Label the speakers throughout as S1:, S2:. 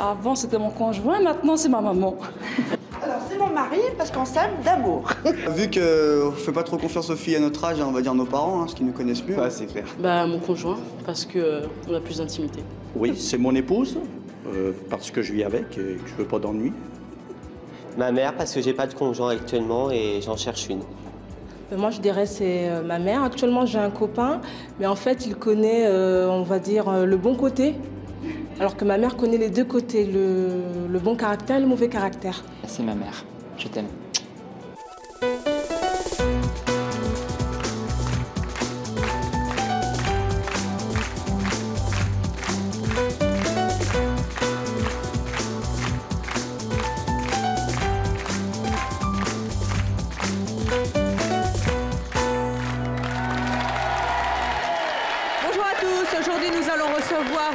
S1: Avant, c'était mon conjoint, maintenant, c'est ma maman.
S2: Alors, c'est mon mari parce qu'on s'aime d'amour.
S3: Vu qu'on ne fait pas trop confiance aux filles à notre âge, on va dire nos parents, ce qui nous connaissent mieux.
S4: C'est clair.
S1: Bah, mon conjoint, parce qu'on a plus d'intimité.
S5: Oui, c'est mon épouse, parce que je vis avec et que je veux pas d'ennui.
S6: Ma mère, parce que j'ai pas de conjoint actuellement et j'en cherche une.
S7: Moi, je dirais c'est ma mère. Actuellement, j'ai un copain, mais en fait, il connaît, on va dire, le bon côté, alors que ma mère connaît les deux côtés, le bon caractère et le mauvais caractère.
S8: C'est ma mère. Je t'aime.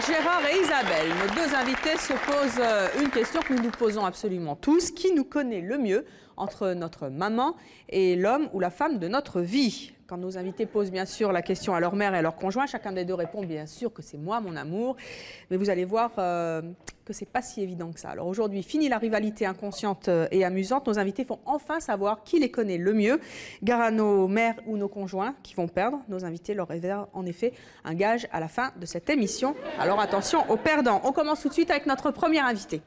S9: Gérard et Isabelle, nos deux invités se posent une question que nous nous posons absolument tous. Qui nous connaît le mieux entre notre maman et l'homme ou la femme de notre vie? Quand nos invités posent bien sûr la question à leur mère et à leur conjoint, chacun des deux répond bien sûr que c'est moi, mon amour. Mais vous allez voir que c'est pas si évident que ça. Alors aujourd'hui, fini la rivalité inconsciente et amusante. Nos invités font enfin savoir qui les connaît le mieux. Gare à nos mères ou nos conjoints qui vont perdre. Nos invités leur révèlent en effet un gage à la fin de cette émission. Alors attention aux perdants. On commence tout de suite avec notre premier invité.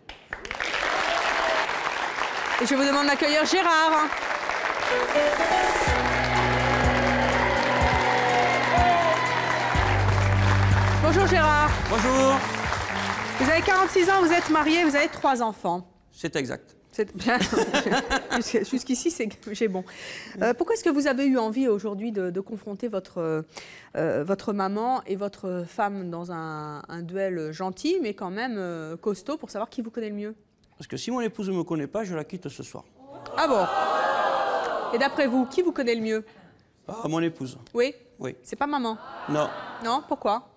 S9: Et je vous demande d'accueillir Gérard. Bonjour Gérard.
S10: Bonjour.
S9: Vous avez 46 ans, vous êtes marié, vous avez 3 enfants.
S10: C'est exact.
S9: Jusqu'ici, j'ai bon. Pourquoi est-ce que vous avez eu envie aujourd'hui de confronter votre maman et votre femme dans un duel gentil, mais quand même costaud, pour savoir qui vous connaît le mieux?
S10: Parce que si mon épouse ne me connaît pas, je la quitte ce soir.
S9: Ah bon? Et d'après vous, qui vous connaît le mieux?
S10: Mon épouse.
S9: Oui?
S10: Oui.
S9: C'est pas maman?
S10: Non.
S9: Non? Pourquoi?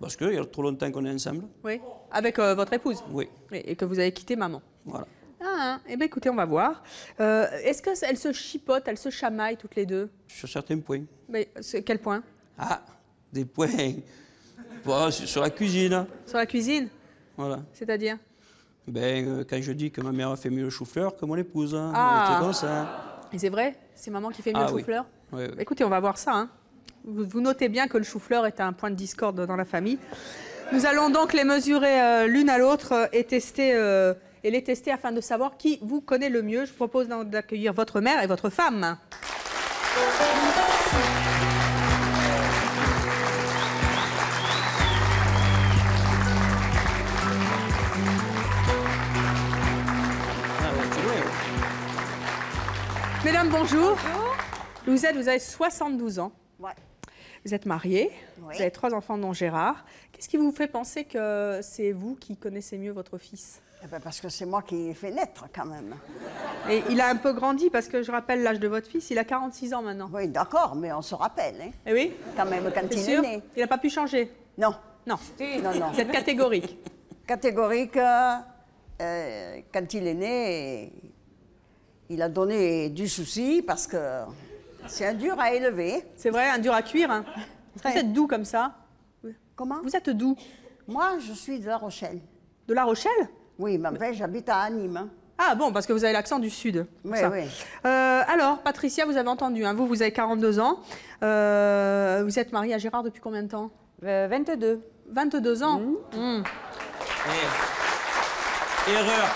S10: Parce qu'il y a trop longtemps qu'on est ensemble.
S9: Oui. Avec votre épouse?
S10: Oui.
S9: Et que vous avez quitté maman?
S10: Voilà.
S9: Ah, eh bien écoutez, on va voir. Est-ce qu'elles se chipotent, elles se chamaillent toutes les deux?
S10: Sur certains points.
S9: Mais quel point?
S10: Ah, des points. Voilà, sur la cuisine.
S9: Sur la cuisine?
S10: Voilà.
S9: C'est-à-dire?
S10: Quand je dis que ma mère a fait mieux le chou-fleur que mon épouse.
S9: Ah.
S10: C'est comme ça.
S9: Et c'est vrai? C'est maman qui fait mieux le chou-fleur?
S10: Oui. Oui.
S9: Écoutez, on va voir ça. Hein. Vous notez bien que le chou-fleur est un point de discorde dans la famille. Nous allons donc les mesurer l'une à l'autre et les tester afin de savoir qui vous connaît le mieux. Je vous propose d'accueillir votre mère et votre femme. Mesdames, bonjour. Vous avez 72 ans.
S2: Ouais.
S9: Vous êtes mariée.
S2: Oui.
S9: Vous avez 3 enfants, dont Gérard. Qu'est-ce qui vous fait penser que c'est vous qui connaissez mieux votre fils?
S2: Parce que c'est moi qui l'ai fait naître, quand même.
S9: Et il a un peu grandi, parce que je rappelle l'âge de votre fils, il a 46 ans maintenant.
S2: Oui, d'accord, mais on se rappelle, hein.
S9: Eh oui?
S2: Quand même, quand il
S9: sûr?
S2: est né.
S9: Il n'a pas pu changer?
S2: Non.
S9: Non.
S2: Non.
S9: Vous êtes catégorique?
S2: Catégorique, quand il est né, il a donné du souci, parce que c'est un dur à élever.
S9: C'est vrai, un dur à cuire, hein. Vous êtes doux comme ça?
S2: Comment?
S9: Vous êtes doux?
S2: Moi, je suis de La Rochelle.
S9: De La Rochelle?
S2: Oui, mais enfin, j'habite à Nîmes. Hein.
S9: Ah bon, parce que vous avez l'accent du Sud.
S2: Oui,
S9: ça.
S2: oui.
S9: Alors, Patricia, vous avez entendu, hein, vous avez 42 ans. Vous êtes mariée à Gérard depuis combien de temps?
S11: 22.
S9: 22 ans?
S10: Erreur.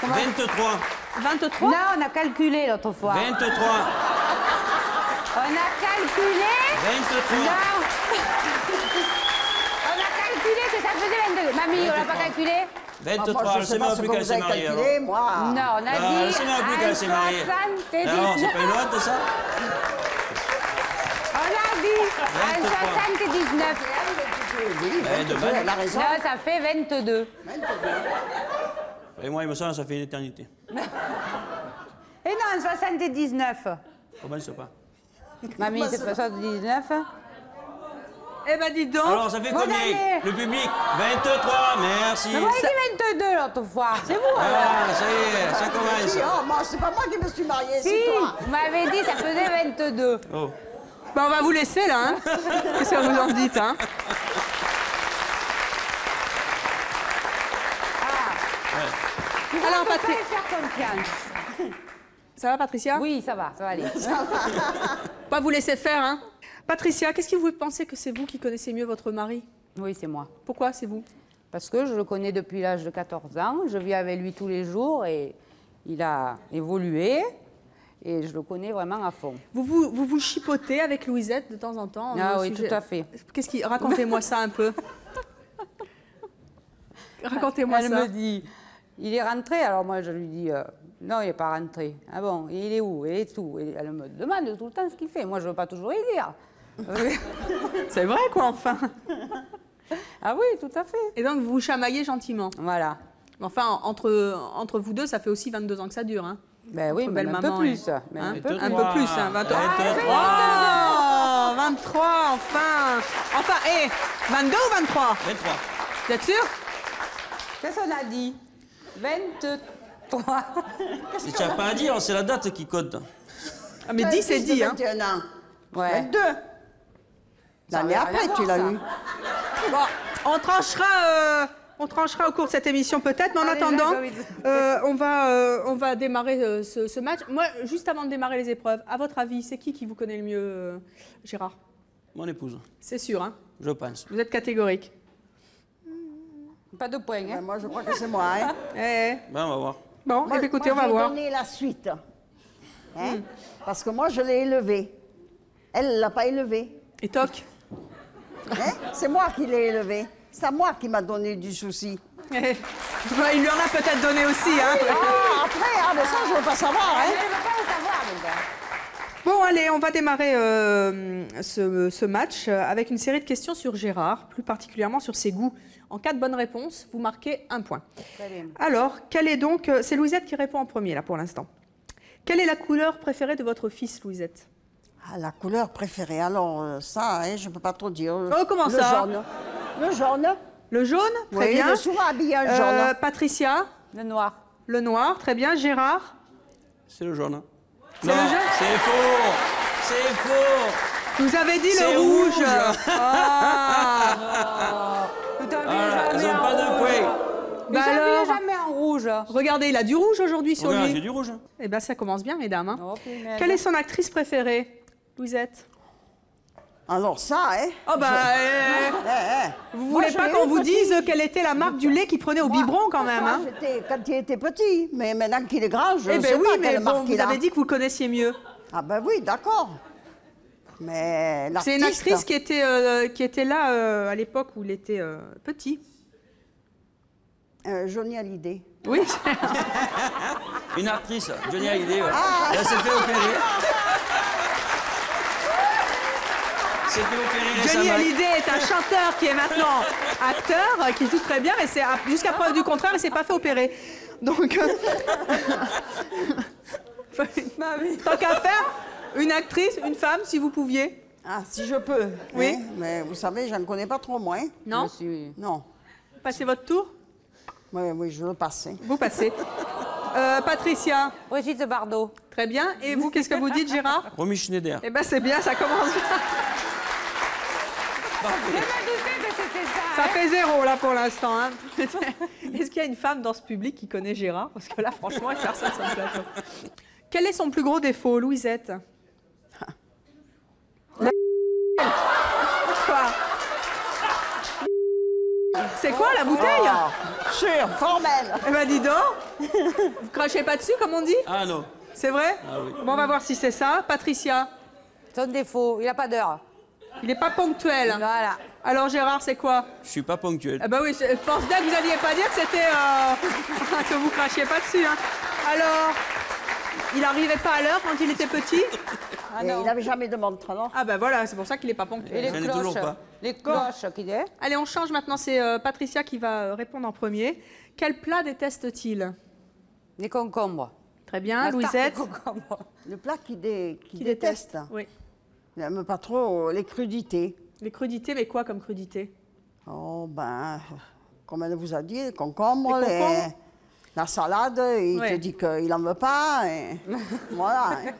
S10: 23.
S9: 23?
S11: Là, on a calculé l'autre fois.
S10: 23.
S11: On a calculé.
S10: 23.
S11: Non. On a calculé que ça faisait 22. Mamie, on l'a pas calculé?
S10: 23, je sais même plus qu'elle s'est mariée.
S2: Moi.
S11: Non, on a dit.
S10: Je sais même plus qu'elle s'est mariée. Non, c'est pas une honte, ça?
S11: On a dit 79.
S2: Elle a raison.
S11: Non, ça fait 22.
S10: Et moi, il me semble que ça fait une éternité.
S11: Et non, 79.
S10: Comment ça pas?
S11: Mamie, c'est pas 79.
S9: Eh ben, dites donc.
S10: Alors, ça fait combien? Le public? 23, merci.
S11: Mais moi, j'ai dit 22 l'autre fois. C'est vous, alors.
S10: Ah, ça y est, ça commence.
S2: Oh, moi, c'est pas moi qui me suis mariée,
S11: Si,
S2: c'est toi.
S11: vous m'avez dit ça faisait 22.
S10: Oh.
S9: Ben, on va vous laisser, là. Hein. Qu'est-ce que vous en dites, hein? Alors,
S11: On peut pas
S9: Patrick,
S11: lui faire confiance.
S9: ça va, Patricia?
S11: Oui, ça va aller.
S9: Pas vous laisser faire, hein. Patricia, qu'est-ce qui vous fait penser que c'est vous qui connaissez mieux votre mari?
S11: Oui, c'est moi.
S9: Pourquoi c'est vous?
S11: Parce que je le connais depuis l'âge de 14 ans. Je vis avec lui tous les jours et il a évolué. Et je le connais vraiment à fond.
S9: Vous chipotez avec Louisette de temps en temps?
S11: Ah
S9: au
S11: oui,
S9: sujet-
S11: tout à fait.
S9: Racontez-moi ça un peu. Racontez-moi
S11: Elle
S9: ça.
S11: me dit, il est rentré. Alors moi, je lui dis, non, il n'est pas rentré. Ah bon, et il est où? Et tout. Et elle me demande tout le temps ce qu'il fait. Moi, je ne veux pas toujours y dire.
S9: C'est vrai, quoi, enfin.
S11: Ah oui, tout à fait.
S9: Et donc, vous vous chamaillez gentiment.
S11: Voilà.
S9: Enfin, entre vous deux, ça fait aussi 22 ans que ça dure, hein.
S11: Ben oui,
S9: Entre
S11: mais un peu
S9: belle-maman
S11: plus.
S9: et-
S11: Mais
S9: Hein,
S11: un peu
S9: un
S11: plus.
S9: peu plus, hein, 23. Oh, 23, enfin. Enfin, 22 ou 23?
S10: 23.
S9: Vous êtes sûr?
S11: Qu'est-ce qu'on a dit? 23.
S10: Et tu n'as pas à dire, c'est la date qui compte.
S9: Ah, mais 10, c'est dit, hein.
S2: 21 ans.
S11: Ouais.
S2: 22. L'année
S11: n'a rien
S2: après,
S11: à
S2: tu
S11: voir,
S2: l'as
S11: ça.
S2: eu.
S9: Bon, on tranchera au cours de cette émission peut-être, mais en
S11: Allez,
S9: attendant,
S11: Jacques,
S9: on va démarrer ce match. Moi, juste avant de démarrer les épreuves, à votre avis, c'est qui vous connaît le mieux, Gérard?
S10: Mon épouse,
S9: C'est sûr, hein?
S10: je pense.
S9: Vous êtes catégorique.
S11: Pas de points, hein?
S2: Moi, je crois que c'est moi. Hein.
S9: Eh.
S10: Ben, on va voir.
S9: Bon,
S2: Moi,
S9: eh bien, écoutez,
S2: moi,
S9: on va
S2: je vais
S9: voir.
S2: donner la suite. Hein. Parce que moi, je l'ai élevée. Elle ne l'a pas élevée.
S9: Et toc.
S2: Hein. C'est moi qui l'ai élevée. C'est à moi qui m'a donné du souci.
S9: Eh. Ouais, il lui en a peut-être donné aussi, hein?
S2: Ah, après, mais ça, je ne veux pas savoir. Hein.
S11: Elle ne veut pas le savoir, mon gars.
S9: Bon, allez, on va démarrer ce match avec une série de questions sur Gérard, plus particulièrement sur ses goûts. En cas de bonne réponse, vous marquez un point.
S11: Très bien.
S9: Alors, quelle est donc... C'est Louisette qui répond en premier, là, pour l'instant. Quelle est la couleur préférée de votre fils, Louisette?
S2: Ah, la couleur préférée. Alors, ça, hein, je ne peux pas trop dire.
S9: Oh, comment
S2: le
S9: ça?
S2: Jaune. Le jaune.
S9: Le jaune? Très
S2: Oui,
S9: bien.
S2: il est souvent habillé en jaune.
S9: Patricia?
S11: Le noir.
S9: Le noir, très bien. Gérard?
S10: C'est le jaune.
S9: C'est le jaune?
S10: C'est faux. C'est faux.
S9: Vous avez dit
S10: C'est
S9: le rouge.
S10: rouge.
S9: Ah.
S11: Vous t'habillez
S10: Voilà, ils
S11: jamais
S10: n'ont
S11: en
S10: pas de
S11: rouge.
S10: points.
S11: Vous
S9: Bah
S11: s'habillez
S9: alors?
S11: jamais en rouge.
S9: Regardez, il a du rouge aujourd'hui sur
S10: Regarde,
S9: lui.
S10: j'ai du rouge.
S9: Eh bien, ça commence bien, mesdames. Hein.
S11: Oh, punaise.
S9: Quelle est son actrice préférée, Louisette?
S2: Alors, ça, hein.
S9: Oh, bah, vous voulez
S2: je
S9: pas
S2: l'ai
S9: qu'on
S2: eu
S9: vous
S2: petit.
S9: dise quelle était la marque du lait qu'il prenait au biberon, quand même, hein?
S2: Quand il était petit. Mais maintenant qu'il est grand, je
S9: Eh
S2: ne
S9: bien
S2: sais
S9: oui,
S2: pas
S9: mais
S2: quelle
S9: bon,
S2: marque il
S9: vous
S2: a.
S9: avez dit que vous le connaissiez mieux.
S2: Ah ben oui, d'accord. Mais
S9: C'est une actrice qui était là à l'époque où il était petit.
S2: Johnny Hallyday.
S9: Oui.
S10: Une actrice, Johnny Hallyday. Ouais.
S9: Ah.
S10: Elle s'est fait opérer. S'est fait opérer
S9: Johnny
S10: récemment.
S9: Hallyday est un chanteur qui est maintenant acteur, qui joue très bien, et c'est jusqu'à preuve du contraire, il s'est pas fait opérer. Donc, tant qu'à faire, une actrice, une femme, si vous pouviez.
S2: Ah, si je peux.
S9: Oui.
S2: Hein, mais vous savez, je ne connais pas trop, moi. Hein.
S9: Non?
S11: Je suis...
S2: Non.
S9: Passez votre tour.
S2: Oui, oui, je veux passer.
S9: Vous passez. Patricia.
S11: Brigitte Bardot.
S9: Très bien. Et vous, qu'est-ce que vous dites, Gérard?
S10: Romy Schneider.
S9: Eh bien, c'est bien, ça commence bien.
S11: Je me doutais que c'était ça.
S9: Ça fait 0 là pour l'instant. Hein. Est-ce qu'il y a une femme dans ce public qui connaît Gérard? Parce que là, franchement, il y a personne sur le plateau. Quel est son plus gros défaut, Louisette? Quoi? C'est quoi la bouteille?
S2: Sûr, formel.
S9: Eh ben dis donc. Vous crachez pas dessus comme on dit?
S10: Ah non.
S9: C'est vrai?
S10: Ah oui.
S9: Bon, on va voir si c'est ça. Patricia,
S11: Son défaut, il n'a pas d'heure.
S9: il n'est pas ponctuel.
S11: Voilà.
S9: Alors Gérard, c'est quoi?
S10: Je suis pas ponctuel.
S9: Eh ben oui, je pense bien que vous n'alliez pas dire que c'était que vous crachiez pas dessus. Hein. Alors, il n'arrivait pas à l'heure quand il était petit?
S11: Ah
S2: Et
S11: non.
S2: il n'avait jamais de montre, alors.
S9: Ah ben voilà, c'est pour ça qu'il n'est pas
S11: Et
S9: ponctuel.
S11: les
S10: Je n'ai toujours
S11: cloches.
S10: pas.
S11: Les cloches qu'il est.
S9: Allez, on change maintenant, c'est Patricia qui va répondre en premier. Quel plat déteste-t-il?
S11: Les concombres.
S9: Très bien,
S11: La tarte
S9: Louisette.
S11: aux concombres.
S2: Le plat qu'il
S9: Qui
S2: déteste.
S9: Oui.
S2: Il n'aime pas trop les crudités.
S9: Les crudités, mais quoi comme crudité?
S2: Oh, ben, comme elle vous a dit, les concombres,
S9: Les concombres.
S2: la salade, il
S9: Ouais.
S2: te dit qu'il n'en veut pas. Et voilà. Hein.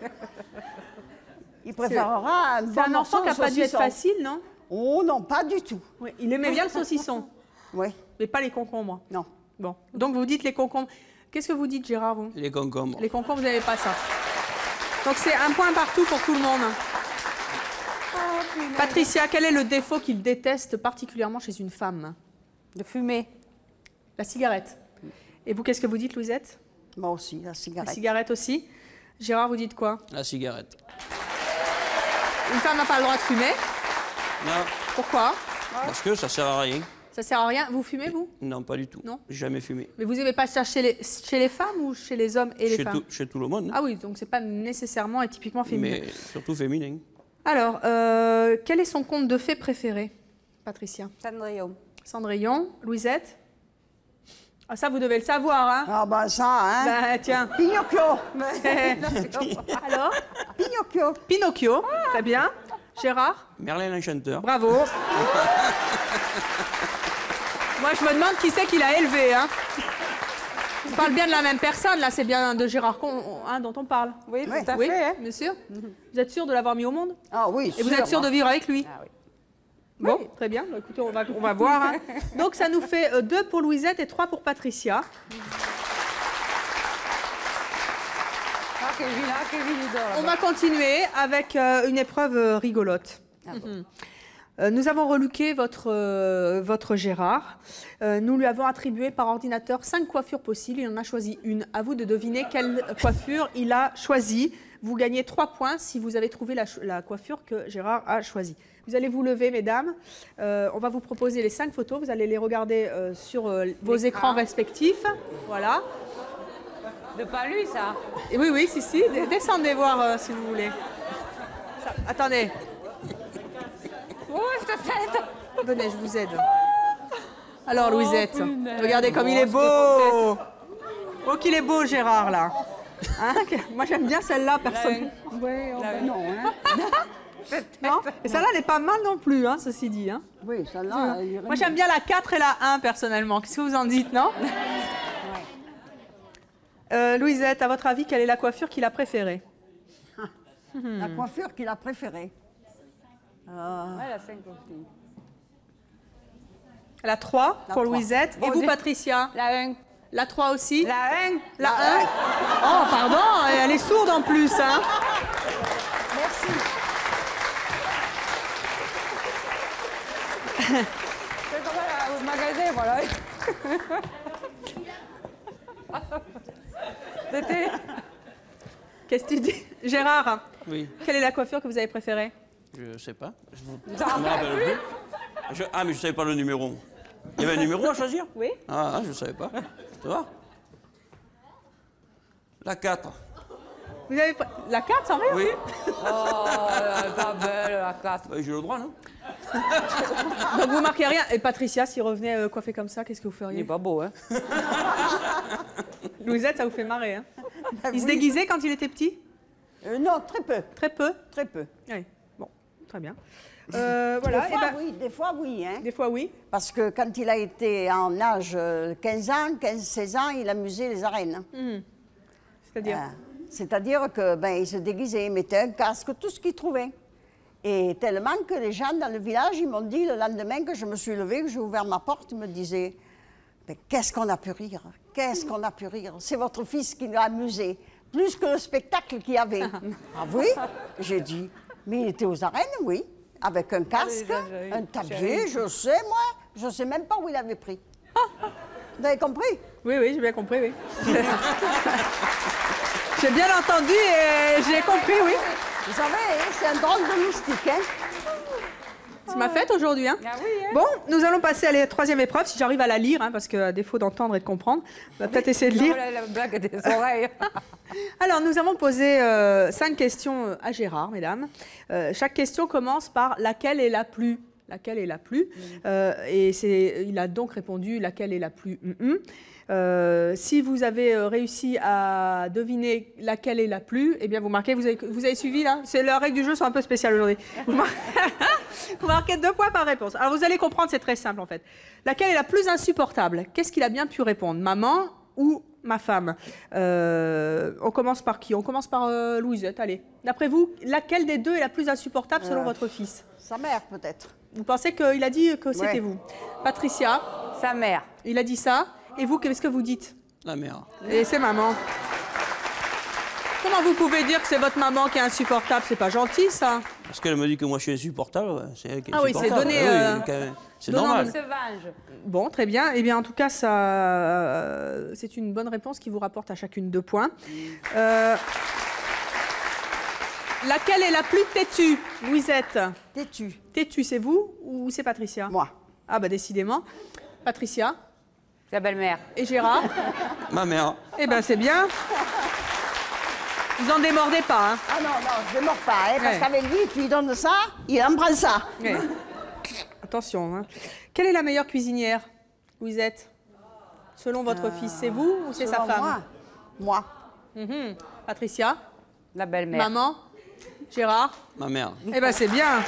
S2: Il préférera un
S9: C'est
S2: bon
S9: un enfant qui n'a
S2: morceau
S9: pas
S2: de
S9: dû être
S2: saucisson.
S9: facile, non?
S2: Oh non, pas du tout.
S9: Oui. Il aimait bien le saucisson,
S2: Oui,
S9: mais pas les concombres.
S2: non.
S9: Bon, donc vous dites les concombres. Qu'est-ce que vous dites, Gérard, vous?
S10: Les concombres.
S9: Les concombres, vous n'avez pas ça. Donc c'est un point partout pour tout le monde. Patricia, quel est le défaut qu'il déteste particulièrement chez une femme?
S11: De fumer.
S9: La cigarette. Et vous, qu'est-ce que vous dites, Louisette?
S2: Moi aussi, la cigarette.
S9: La cigarette aussi. Gérard, vous dites quoi?
S10: La cigarette.
S9: Une femme n'a pas le droit de fumer.
S10: Non,
S9: Pourquoi?
S10: parce que ça sert à rien.
S9: Ça sert à rien. Vous fumez, vous?
S10: Non, pas du tout.
S9: Non.
S10: Jamais fumé.
S9: Mais vous n'aimez pas ça chez les femmes ou chez les hommes et les femmes?
S10: Chez tout le monde.
S9: Ah oui, donc c'est pas nécessairement et typiquement féminin.
S10: Mais surtout féminin.
S9: Alors, quel est son conte de fées préféré, Patricia?
S11: Cendrillon.
S9: Cendrillon. Louisette? Ah, ça, vous devez le savoir, hein?
S2: Ah ben ça, hein.
S9: Ben, tiens.
S2: Pinocchio.
S9: Alors?
S2: Pinocchio.
S9: Pinocchio. Très bien. Gérard?
S10: Merlin l'Enchanteur.
S9: Bravo. Moi, je me demande qui c'est qui l'a élevé, hein? On parle bien de la même personne, là, c'est bien de Gérard hein, dont on parle.
S11: Oui, tout à
S9: Oui,
S11: fait. Hein.
S9: bien sûr. Vous êtes sûr de l'avoir mis au monde?
S2: Ah oui,
S9: Et vous êtes sûr de vivre avec lui?
S11: Ah oui.
S9: Bon, très bien. Bah, écoutez, on va voir. Hein. Donc, ça nous fait 2 pour Louisette et 3 pour Patricia.
S11: Ah, Kevin, il dort.
S9: On va continuer avec une épreuve rigolote. Nous avons relooké votre Gérard. Nous lui avons attribué par ordinateur 5 coiffures possibles. Il en a choisi une. À vous de deviner quelle coiffure il a choisie. Vous gagnez 3 points si vous avez trouvé la coiffure que Gérard a choisie. Vous allez vous lever, mesdames. On va vous proposer les 5 photos. Vous allez les regarder sur vos écrans respectifs. Voilà.
S11: De pas lui, ça.
S9: Et oui, oui, si. Descendez voir si vous voulez. Attendez.
S11: Oh, je te fais.
S9: Venez, je vous aide. Alors, Louisette,
S11: punaise.
S9: regardez comme il est beau. Oh, qu'il est beau, Gérard, là. Hein, moi, j'aime bien celle-là, personnellement.
S2: Oui, non, hein.
S9: Non, et celle-là, elle n'est pas mal non plus, hein, ceci dit. Hein.
S2: Oui, celle-là.
S9: Moi, j'aime bien la 4 et la 1, personnellement. Qu'est-ce que vous en dites, non? Louisette, à votre avis, quelle est la coiffure qu'il a préférée?
S2: La coiffure qu'il a préférée.
S11: Ouais, la 5 aussi.
S9: La 3 pour
S2: 3.
S9: Louisette. Et
S11: Bon,
S9: vous,
S11: j'ai-
S9: Patricia?
S11: La 1.
S9: La 3 aussi?
S11: La 1.
S9: La 1? Oh, pardon, elle est sourde en plus, hein?
S2: Merci.
S11: C'est comme au magasin, voilà. C'était...
S9: Qu'est-ce que tu dis? Gérard,
S10: Oui,
S9: quelle est la coiffure que vous avez préférée?
S10: je sais pas. Je me rappelle plus. Ah, mais je savais pas le numéro. Il y avait un numéro à choisir?
S9: Oui.
S10: Ah, je savais pas. Tu vois? La 4.
S9: Vous avez la 4 sans rire?
S10: Oui.
S11: Oh, elle est pas belle, la 4.
S10: Bah, j'ai le droit, non?
S9: Donc vous marquez rien. Et Patricia, s'il revenait coiffé comme ça, qu'est-ce que vous
S11: Il est
S9: feriez?
S11: pas beau, hein.
S9: Louisette, ça vous fait marrer, hein? Il se déguisait quand il était petit?
S2: Non, très peu.
S9: Très peu?
S2: Très peu.
S9: Oui. Bon, très bien. Voilà.
S2: Des
S9: eh
S2: fois,
S9: ben,
S2: oui, des fois, oui. Hein.
S9: des fois, oui.
S2: Parce que quand il a été en âge 15 ans, 15-16 ans, il amusait les arènes.
S9: C'est-à-dire?
S2: C'est-à-dire que ben, il se déguisait, il mettait un casque, tout ce qu'il trouvait. Et tellement que les gens dans le village, ils m'ont dit le lendemain que je me suis levée, que j'ai ouvert ma porte, ils me disaient « Qu'est-ce qu'on a pu rire? Qu'est-ce qu'on a pu rire? C'est votre fils qui nous a amusés, plus que le spectacle qu'il y avait. » Ah oui? J'ai dit « Mais il était aux arènes, oui, avec un casque, un tablier, je sais, moi. Je ne sais même pas où il avait pris. » Vous avez compris?
S9: Oui, oui, j'ai bien compris, oui. J'ai bien entendu et j'ai compris, oui.
S2: Vous savez, c'est un drôle de moustique, hein?
S9: C'est ma fête aujourd'hui, hein?
S11: Ah oui, hein.
S9: Bon, nous allons passer à la 3e épreuve, si j'arrive à la lire, hein, parce qu'à défaut d'entendre et de comprendre, on va peut-être essayer de lire.
S11: La blague des oreilles.
S9: Alors, nous avons posé 5 questions à Gérard, mesdames. Chaque question commence par « laquelle est la plus ?» Laquelle est la plus et il a donc répondu « laquelle est la plus si vous avez réussi à deviner laquelle est la plus, eh bien vous marquez, vous avez suivi là? C'est la règle du jeu sont un peu spéciales aujourd'hui. Vous marquez 2 points par réponse. Alors vous allez comprendre, c'est très simple en fait. Laquelle est la plus insupportable? Qu'est-ce qu'il a bien pu répondre? Maman ou ma femme? On commence par qui? On commence par Louisette, allez. D'après vous, laquelle des deux est la plus insupportable selon votre fils?
S2: Sa mère, peut-être.
S9: Vous pensez qu'il a dit que c'était
S2: Ouais.
S9: vous? Patricia,
S11: Sa mère.
S9: il a dit ça. Et vous, qu'est-ce que vous dites?
S10: La mère.
S9: Et c'est maman. Comment vous pouvez dire que c'est votre maman qui est insupportable? C'est pas gentil, ça.
S10: Parce qu'elle me dit que moi je suis insupportable, ouais, c'est elle qui est
S9: Ah oui, c'est
S10: insupportable.
S9: donné,
S10: C'est
S9: donnant
S10: normal.
S11: On se venge.
S9: Bon, très bien. Eh bien, en tout cas, ça, c'est une bonne réponse qui vous rapporte à chacune 2 points. Laquelle est la plus têtue, Louisette?
S2: Têtu.
S9: Têtue, c'est vous ou c'est Patricia?
S2: Moi.
S9: Ah bah décidément. Patricia
S11: La belle-mère.
S9: et Gérard?
S10: Ma mère.
S9: Eh ben c'est bien. Vous en démordez pas, hein?
S2: Ah non, je ne mords pas, hein, parce
S9: Ouais.
S2: qu'avec lui, tu lui donnes ça, il en prend ça.
S9: Ouais. Attention. Hein. Quelle est la meilleure cuisinière, Louisette? Selon votre fils, c'est vous ou c'est sa
S2: Selon
S9: femme?
S2: Moi.
S9: Mhm. Patricia?
S11: La belle-mère.
S9: Maman? Gérard?
S10: Ma mère.
S9: Eh ben c'est bien.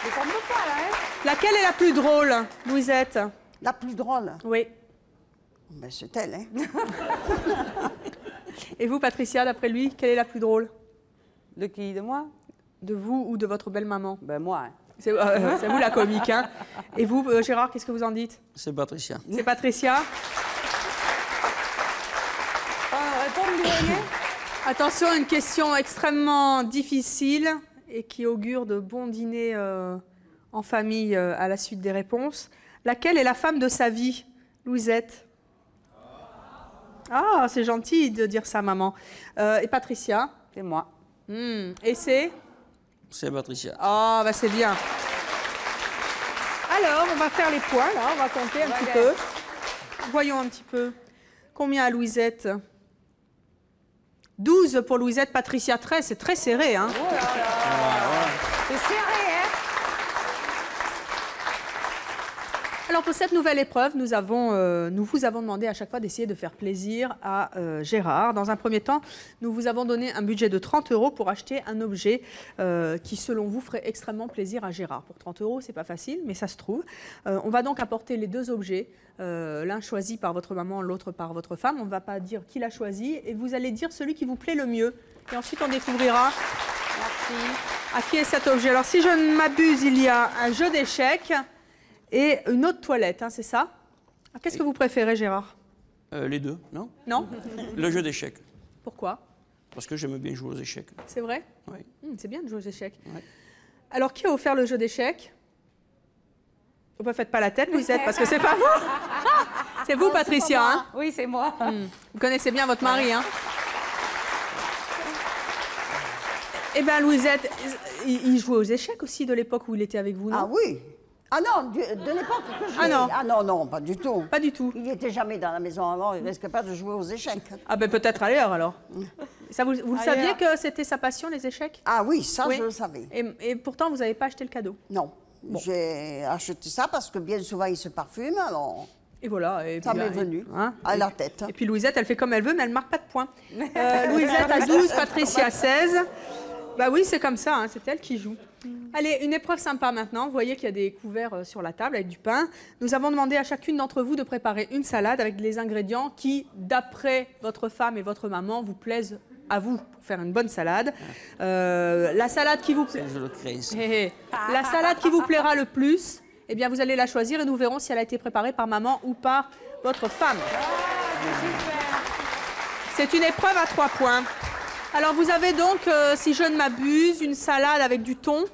S11: Je tombe pas, là, hein?
S9: Laquelle est la plus drôle, Louisette?
S2: La plus drôle,
S9: Oui.
S2: ben, c'est elle. Hein.
S9: Et vous, Patricia, d'après lui, quelle est la plus drôle?
S11: De qui? De moi?
S9: De vous ou de votre belle-maman?
S11: Ben moi. Hein.
S9: C'est vous la comique, hein? Et vous, Gérard, qu'est-ce que vous en dites?
S10: C'est Patricia.
S9: C'est Patricia.
S11: Répondre du rien.
S9: Attention, une question extrêmement difficile et qui augure de bons dîners en famille à la suite des réponses. Laquelle est la femme de sa vie, Louisette? Ah, c'est gentil de dire ça, maman. Et Patricia?
S11: C'est moi.
S9: Et c'est?
S10: C'est Patricia.
S9: Ah, bah c'est bien. Alors, on va faire les points, là. On va compter un petit peu. Voyons un petit peu. Combien à Louisette? 12 pour Louisette, Patricia 13. C'est très serré, hein?
S11: C'est serré, hein?
S9: Alors, pour cette nouvelle épreuve, nous vous avons demandé à chaque fois d'essayer de faire plaisir à Gérard. Dans un premier temps, nous vous avons donné un budget de 30 € pour acheter un objet qui, selon vous, ferait extrêmement plaisir à Gérard. Pour 30 €, c'est pas facile, mais ça se trouve. On va donc apporter les 2 objets, l'un choisi par votre maman, l'autre par votre femme. On ne va pas dire qui l'a choisi, et vous allez dire celui qui vous plaît le mieux. Et ensuite, on découvrira à qui est cet objet. Alors, si je ne m'abuse, il y a un jeu d'échecs et une autre toilette, hein, c'est ça? Qu'est-ce que vous préférez, Gérard?
S10: Les deux, non?
S9: Non?
S10: Le jeu d'échecs.
S9: Pourquoi?
S10: Parce que j'aime bien jouer aux échecs.
S9: C'est vrai?
S10: Oui.
S9: C'est bien de jouer aux échecs.
S10: Ouais.
S9: Alors, qui a offert le jeu d'échecs? Ne faites pas la tête, Louisette, parce que c'est pas vous. C'est vous, Patricia. Hein?
S11: Oui, c'est moi.
S9: Vous connaissez bien votre mari. Hein? Eh bien, Louisette, il jouait aux échecs aussi de l'époque où il était avec vous, non?
S2: Ah oui. Ah non, de l'époque que je
S9: Ah non.
S2: Ah non, non, pas du tout.
S9: Pas du tout.
S2: Il n'était jamais dans la maison avant, il ne risque pas de jouer aux échecs.
S9: Ah ben peut-être ailleurs alors. Ça, vous le
S11: Ailleurs.
S9: saviez que c'était sa passion, les échecs?
S2: Ah oui, ça
S9: Oui.
S2: je le savais.
S9: Et pourtant, vous n'avez pas acheté le cadeau.
S2: Non, j'ai acheté ça parce que bien souvent il se parfume, alors
S9: Et voilà. Et
S2: ça
S9: puis,
S2: m'est venu
S9: hein.
S2: à la tête.
S9: Et puis Louisette, elle fait comme elle veut, mais elle ne marque pas de points. Louisette à 12, Patricia à 16. Bah oui, c'est comme ça, hein, c'est elle qui joue. Allez, une épreuve sympa maintenant. Vous voyez qu'il y a des couverts sur la table avec du pain. Nous avons demandé à chacune d'entre vous de préparer une salade avec les ingrédients qui, d'après votre femme et votre maman, vous plaisent à vous pour faire une bonne salade. La salade qui vous plaît.
S10: Je le crée, ça.
S9: La salade qui vous plaira le plus, eh bien, vous allez la choisir et nous verrons si elle a été préparée par maman ou par votre femme. C'est une épreuve à 3 points. Alors, vous avez donc, si je ne m'abuse, une salade avec du thon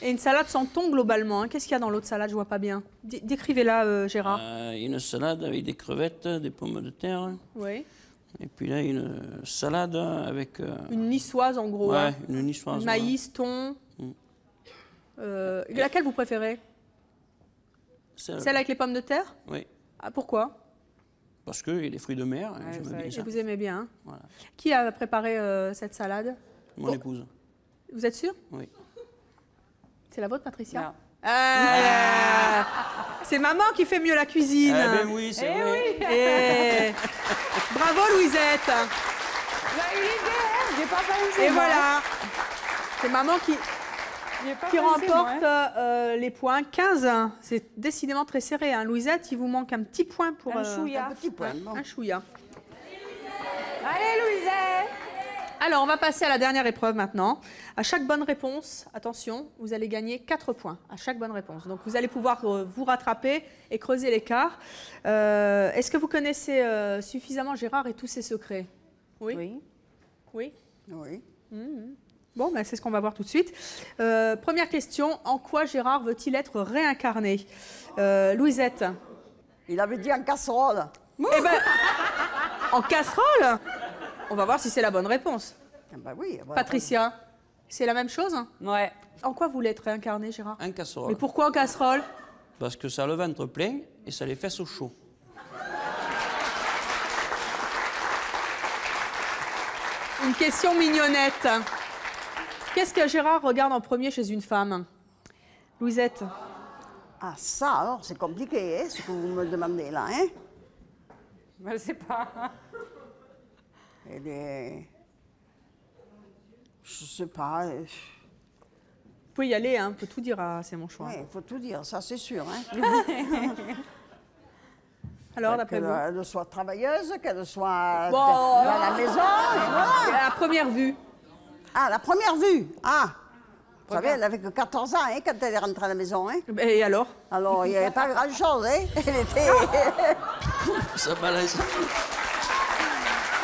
S9: et une salade sans thon globalement. Hein. Qu'est-ce qu'il y a dans l'autre salade? Je ne vois pas bien. Décrivez-la, Gérard.
S10: Une salade avec des crevettes, des pommes de terre.
S9: Oui.
S10: Et puis là, une salade avec...
S9: Une niçoise, en gros.
S10: Ouais,
S9: hein.
S10: une niçoise.
S9: Maïs, thon. Laquelle vous préférez? Celle avec les pommes de terre?
S10: Oui.
S9: Ah, pourquoi?
S10: Parce que les fruits de mer, j'aime bien
S9: Et
S10: ça.
S9: vous aimez bien. Hein?
S10: Voilà.
S9: Qui a préparé cette salade?
S10: Mon épouse.
S9: Vous êtes sûr?
S10: Oui.
S9: C'est la vôtre, Patricia?
S11: Non.
S9: C'est maman qui fait mieux la cuisine.
S10: Eh ben oui, c'est vrai.
S9: Et... Bravo, Louisette.
S11: J'ai eu l'idée, hein, j'ai pas pensé.
S9: Et
S11: moi.
S9: voilà. C'est maman qui
S11: J'ai pas
S9: qui
S11: pensé, moi,
S9: remporte
S11: hein.
S9: les points. 15. C'est décidément très serré. Hein. Louisette, il vous manque un petit point pour...
S11: Un chouïa.
S2: Un petit point. bon.
S9: Un chouïa.
S11: Allez, Louisette.
S9: Alors, on va passer à la dernière épreuve maintenant. À chaque bonne réponse, attention, vous allez gagner 4 points à chaque bonne réponse. Donc, vous allez pouvoir vous rattraper et creuser l'écart. Est-ce que vous connaissez suffisamment Gérard et tous ses secrets? Oui.
S11: Oui.
S9: Oui.
S2: Oui.
S9: Bon, ben, c'est ce qu'on va voir tout de suite. Première question, en quoi Gérard veut-il être réincarné? Louisette?
S2: Il avait dit en casserole.
S9: Eh ben, en casserole? On va voir si c'est la bonne réponse.
S2: Ah ben oui.
S9: Patricia, c'est la même chose?
S11: Ouais.
S9: En quoi vous voulez être réincarné, Gérard?
S10: Un casserole.
S9: Mais pourquoi en casserole?
S10: Parce que ça a le ventre plein et ça les fesses au chaud.
S9: Une question mignonnette. Qu'est-ce que Gérard regarde en premier chez une femme? Louisette?
S2: Ah ça, alors, c'est compliqué, hein, ce que vous me demandez là, hein?
S11: Je sais pas.
S2: Elle est... Je sais pas.
S9: Vous pouvez y aller, hein, on peut tout dire, c'est mon choix.
S2: Oui, il faut tout dire, ça c'est sûr. Hein?
S9: Alors, d'après vous?
S2: Qu'elle soit travailleuse, qu'elle soit
S9: Bon,
S2: dans la maison. Et voilà.
S9: À première vue.
S2: Ah, la première vue. Ah, vous savez, elle n'avait que 14 ans hein, quand elle est rentrée à la maison. Hein?
S9: Et alors?
S2: Alors, il n'y avait pas grand-chose. Hein? Elle était...
S10: Ça balance.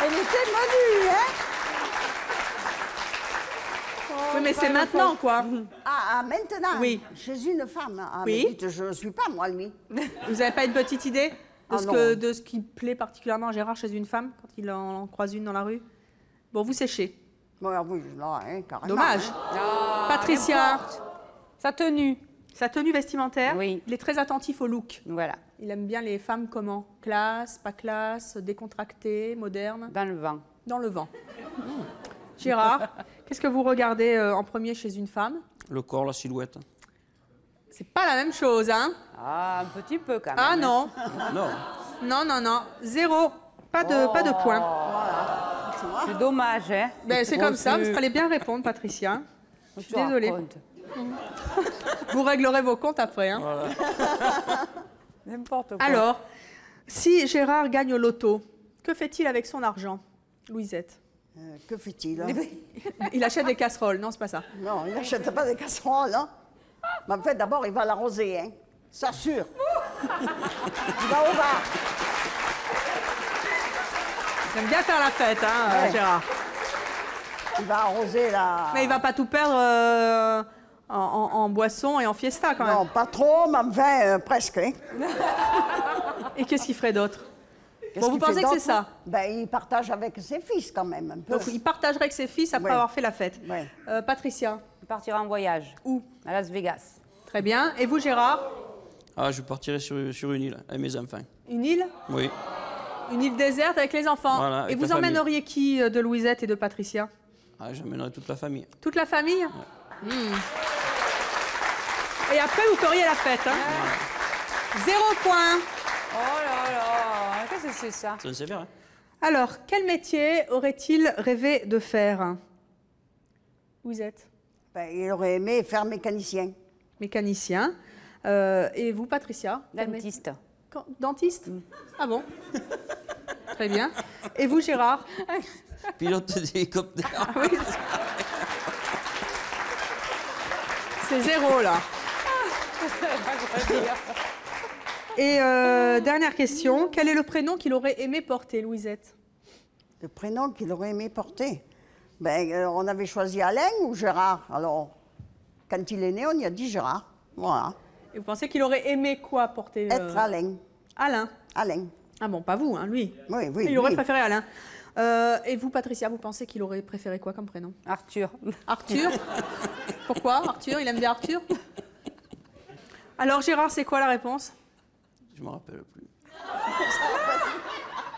S2: Elle était menue, hein?
S9: Oui, mais c'est maintenant, quoi.
S2: Ah, maintenant?
S9: Oui.
S2: Chez une femme. Ah,
S9: Oui.
S2: mais dites, je ne suis pas, moi, lui.
S9: Vous n'avez pas une petite idée
S2: Ah,
S9: de ce qui plaît particulièrement à Gérard chez une femme quand il en croise une dans la rue? Bon, vous séchez.
S2: Bon, oui, là, hein, carrément.
S9: Dommage.
S2: Hein.
S9: Patricia?
S11: Sa tenue.
S9: Sa tenue vestimentaire?
S11: Oui.
S9: Il est très attentif au look.
S11: Voilà.
S9: Il aime bien les femmes comment? Classe, pas classe, décontractée, moderne?
S11: Dans le vent.
S9: Dans le vent. Gérard, qu'est-ce que vous regardez en premier chez une femme?
S10: Le corps, la silhouette.
S9: C'est pas la même chose, hein?
S11: Ah, un petit peu quand même.
S9: Ah non.
S10: Non.
S9: Non, non, non. Zéro. Pas de points.
S11: C'est dommage, hein.
S9: Ben, c'est comme ça, il fallait bien répondre, Patricia. Je suis désolée. Vous réglerez vos comptes après. Hein.
S10: Voilà.
S11: N'importe quoi.
S9: Alors, si Gérard gagne au loto, que fait-il avec son argent? Louisette?
S2: Que fait-il?
S9: Il achète des casseroles. Non, c'est pas ça.
S2: Non, il n'achète pas des casseroles. Hein? Mais en fait, d'abord, il va l'arroser. Hein? Ça, sûr. Il va au bar.
S9: J'aime bien faire la fête, hein,
S2: Ouais.
S9: Gérard.
S2: Il va arroser la...
S9: Mais il va pas tout perdre en boisson et en fiesta, quand même.
S2: Non, pas trop, mais enfin, presque. Hein?
S9: Et qu'est-ce qu'il ferait d'autre?
S2: Qu'est-ce
S9: Bon, vous
S2: qu'il fait
S9: pensez que c'est
S2: d'autre?
S9: ça?
S2: Ben, il partage avec ses fils, quand même, un peu.
S9: Donc, il partagerait avec ses fils après
S2: Ouais.
S9: avoir fait la fête.
S2: Ouais.
S9: Patricia?
S11: Il partira en voyage.
S9: Où?
S11: À Las Vegas.
S9: Très bien. Et vous, Gérard?
S10: Ah, je partirai sur une île avec mes enfants.
S9: Une île?
S10: Oui.
S9: Une île déserte avec les enfants.
S10: Voilà,
S9: et
S10: avec
S9: vous
S10: la famille.
S9: emmèneriez qui de Louisette et de Patricia?
S10: Ah, j'emmènerai toute la famille.
S9: Toute la famille? Et après, vous feriez la fête. Hein? 0 point.
S11: Oh là là, qu'est-ce que c'est ça?
S10: Ça ne sait faire, hein?
S9: Alors, quel métier aurait-il rêvé de faire? Louisette?
S2: Ben, il aurait aimé faire mécanicien.
S9: Mécanicien. Et vous, Patricia?
S11: Dentiste.
S9: Dentiste? Ah bon? Très bien. Et vous, Gérard?
S10: Pilote d'hélicoptère.
S9: Ah oui. C'est 0, là. Et dernière question. Quel est le prénom qu'il aurait aimé porter, Louisette?
S2: Le prénom qu'il aurait aimé porter? Ben, on avait choisi Alain ou Gérard. Alors, quand il est né, on y a dit Gérard. Voilà.
S9: Et vous pensez qu'il aurait aimé quoi porter?
S2: Être Alain.
S9: Alain.
S2: Alain.
S9: Ah bon, pas vous, hein, lui.
S2: Oui, oui.
S9: Il aurait
S2: lui.
S9: préféré Alain. Et vous, Patricia, vous pensez qu'il aurait préféré quoi comme prénom?
S11: Arthur.
S9: Arthur? Pourquoi Arthur? Il aime bien Arthur? Alors, Gérard, c'est quoi la réponse?
S10: Je ne me rappelle plus.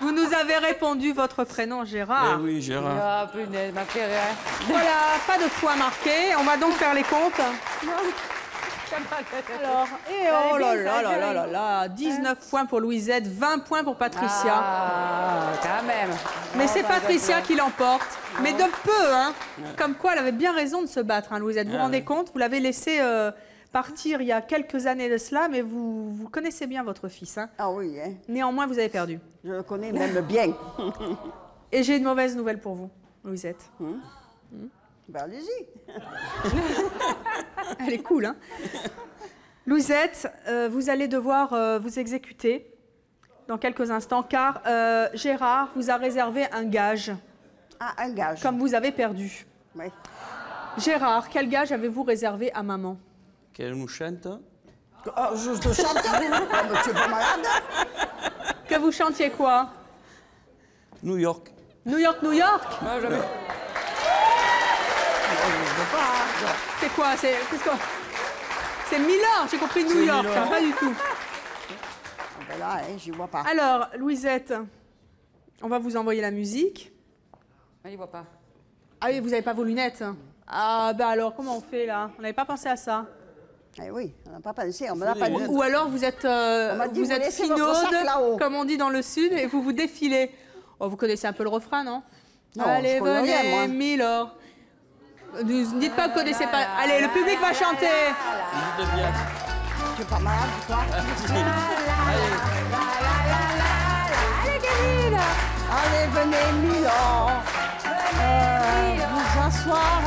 S9: Vous nous avez répondu votre prénom, Gérard.
S10: Eh oui, Gérard.
S11: Ah, punaise, ma fille, hein.
S9: Voilà, pas de points marqués. On va donc faire les comptes. Alors, et oh là là là là là là, 19 points pour Louisette, 20 points pour Patricia.
S11: Ah, quand même.
S9: Mais c'est Patricia qui l'emporte. Mais de peu, hein. Comme quoi, elle avait bien raison de se battre, hein, Louisette. Vous vous rendez compte? Vous l'avez laissé partir il y a quelques années de cela, mais vous connaissez bien votre fils. Hein.
S2: Ah oui, hein.
S9: Néanmoins, vous avez perdu.
S2: Je le connais même bien.
S9: Et j'ai une mauvaise nouvelle pour vous. Louisette.
S2: Ben, allez-y.
S9: Elle est cool, hein. Louisette, vous allez devoir vous exécuter dans quelques instants, car Gérard vous a réservé un gage.
S2: Ah, un gage.
S9: Comme vous avez perdu.
S2: Oui.
S9: Gérard, quel gage avez-vous réservé à maman?
S10: Qu'elle nous chante.
S2: Je te chante. Tu es pas malade?
S9: Que vous chantiez quoi?
S10: New York.
S9: New York, New York?
S10: Ah, jamais.
S9: C'est quoi? C'est Miller, j'ai compris New York, hein, pas du tout.
S2: Ben là, hein, j'y vois pas.
S9: Alors, Louisette, on va vous envoyer la musique.
S11: Elle y voit pas.
S9: Ah oui, vous n'avez pas vos lunettes? Ah, bah alors, comment on fait là? On n'avait pas pensé à ça.
S2: Eh oui, on n'a pas pensé, on me l'a pas dit.
S9: Ou alors vous êtes,
S2: dit,
S9: vous
S2: vous
S9: êtes
S2: laissez votre sac
S9: finaude,
S2: là-haut.
S9: comme on dit dans le sud, et vous vous défilez. Oh, vous connaissez un peu le refrain, non?
S2: Non,
S9: Allez,
S2: je connais
S9: venez,
S2: rien, moi.
S9: Milord. Ne dites pas que vous ne connaissez pas. Allez, le public va chanter.
S10: Dites bien.
S2: Tu es pas malade, toi? Allez, venez, Milan. Vous asseoir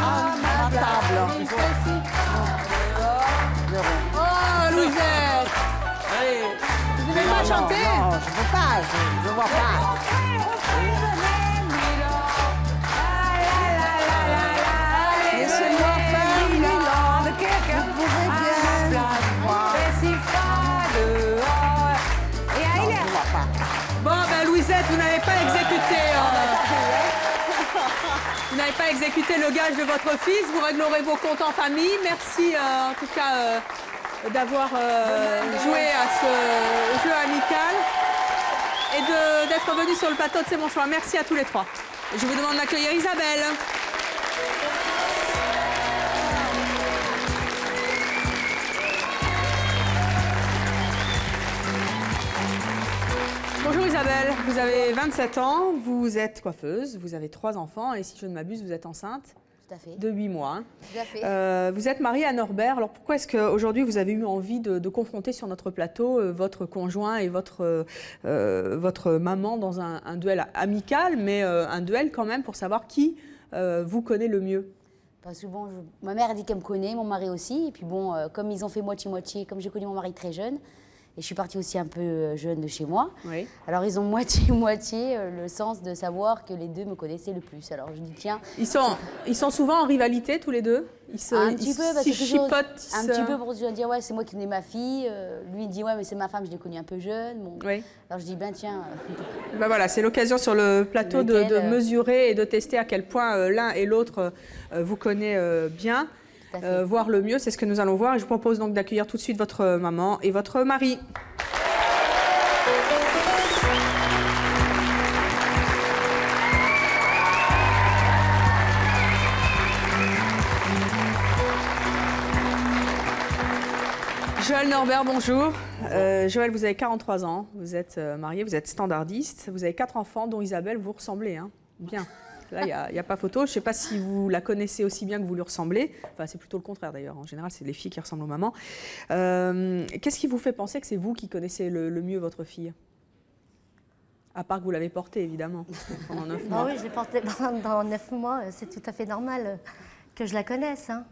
S2: à ma table.
S9: Oh, Louisette.
S10: Allez.
S9: Vous n'aimez pas chanter?
S2: Non, je veux pas, je vois pas. Laissez-moi faire Milan. Vous pouvez bien voir. Non, je vois pas.
S9: Bon, ben Louisette, vous n'avez pas exécuté. Vous n'avez pas exécuté le gage de votre fils. Vous réglerez vos comptes en famille. Merci en tout cas d'avoir joué à ce jeu amical et d'être venu sur le plateau de C'est mon choix. Merci à tous les trois. Je vous demande d'accueillir Isabelle. Bonjour Isabelle, vous avez 27 ans, vous êtes coiffeuse, vous avez 3 enfants et si je ne m'abuse, vous êtes enceinte
S4: Tout à fait.
S9: de 8 mois. Hein.
S4: Tout à fait.
S9: Vous êtes mariée à Norbert, alors pourquoi est-ce qu'aujourd'hui vous avez eu envie de confronter sur notre plateau votre conjoint et votre maman dans un duel amical, mais un duel quand même pour savoir qui vous connaît le mieux?
S4: Parce que bon, ma mère a dit qu'elle me connaît, mon mari aussi. Et puis bon, comme ils ont fait moitié-moitié, comme j'ai connu mon mari très jeune, et je suis partie aussi un peu jeune de chez moi.
S9: Oui.
S4: Alors ils ont moitié-moitié le sens de savoir que les deux me connaissaient le plus. Alors je dis tiens...
S9: Ils sont souvent en rivalité tous les deux?
S4: Un petit peu, parce que toujours,
S9: chipotent.
S4: un petit peu pour se dire ouais c'est moi qui ai ma fille. Lui il dit ouais mais c'est ma femme, je l'ai connue un peu jeune. Bon.
S9: Oui.
S4: Alors je dis ben tiens...
S9: Ben voilà, c'est l'occasion sur le plateau de mesurer et de tester à quel point l'un et l'autre vous connaît bien. Voir le mieux, c'est ce que nous allons voir. Et je vous propose donc d'accueillir tout de suite votre maman et votre mari. Joël Norbert, bonjour. Joël, vous avez 43 ans, vous êtes marié, vous êtes standardiste, vous avez 4 enfants, dont Isabelle, vous ressemblez, hein. Bien. Là, il n'y a pas photo. Je ne sais pas si vous la connaissez aussi bien que vous lui ressemblez. Enfin, c'est plutôt le contraire d'ailleurs. En général, c'est les filles qui ressemblent aux mamans. Qu'est-ce qui vous fait penser que c'est vous qui connaissez le mieux votre fille? À part que vous l'avez portée, évidemment, pendant 9 mois.
S8: Ah oui, je l'ai portée pendant 9 mois. C'est tout à fait normal que je la connaisse. Hein.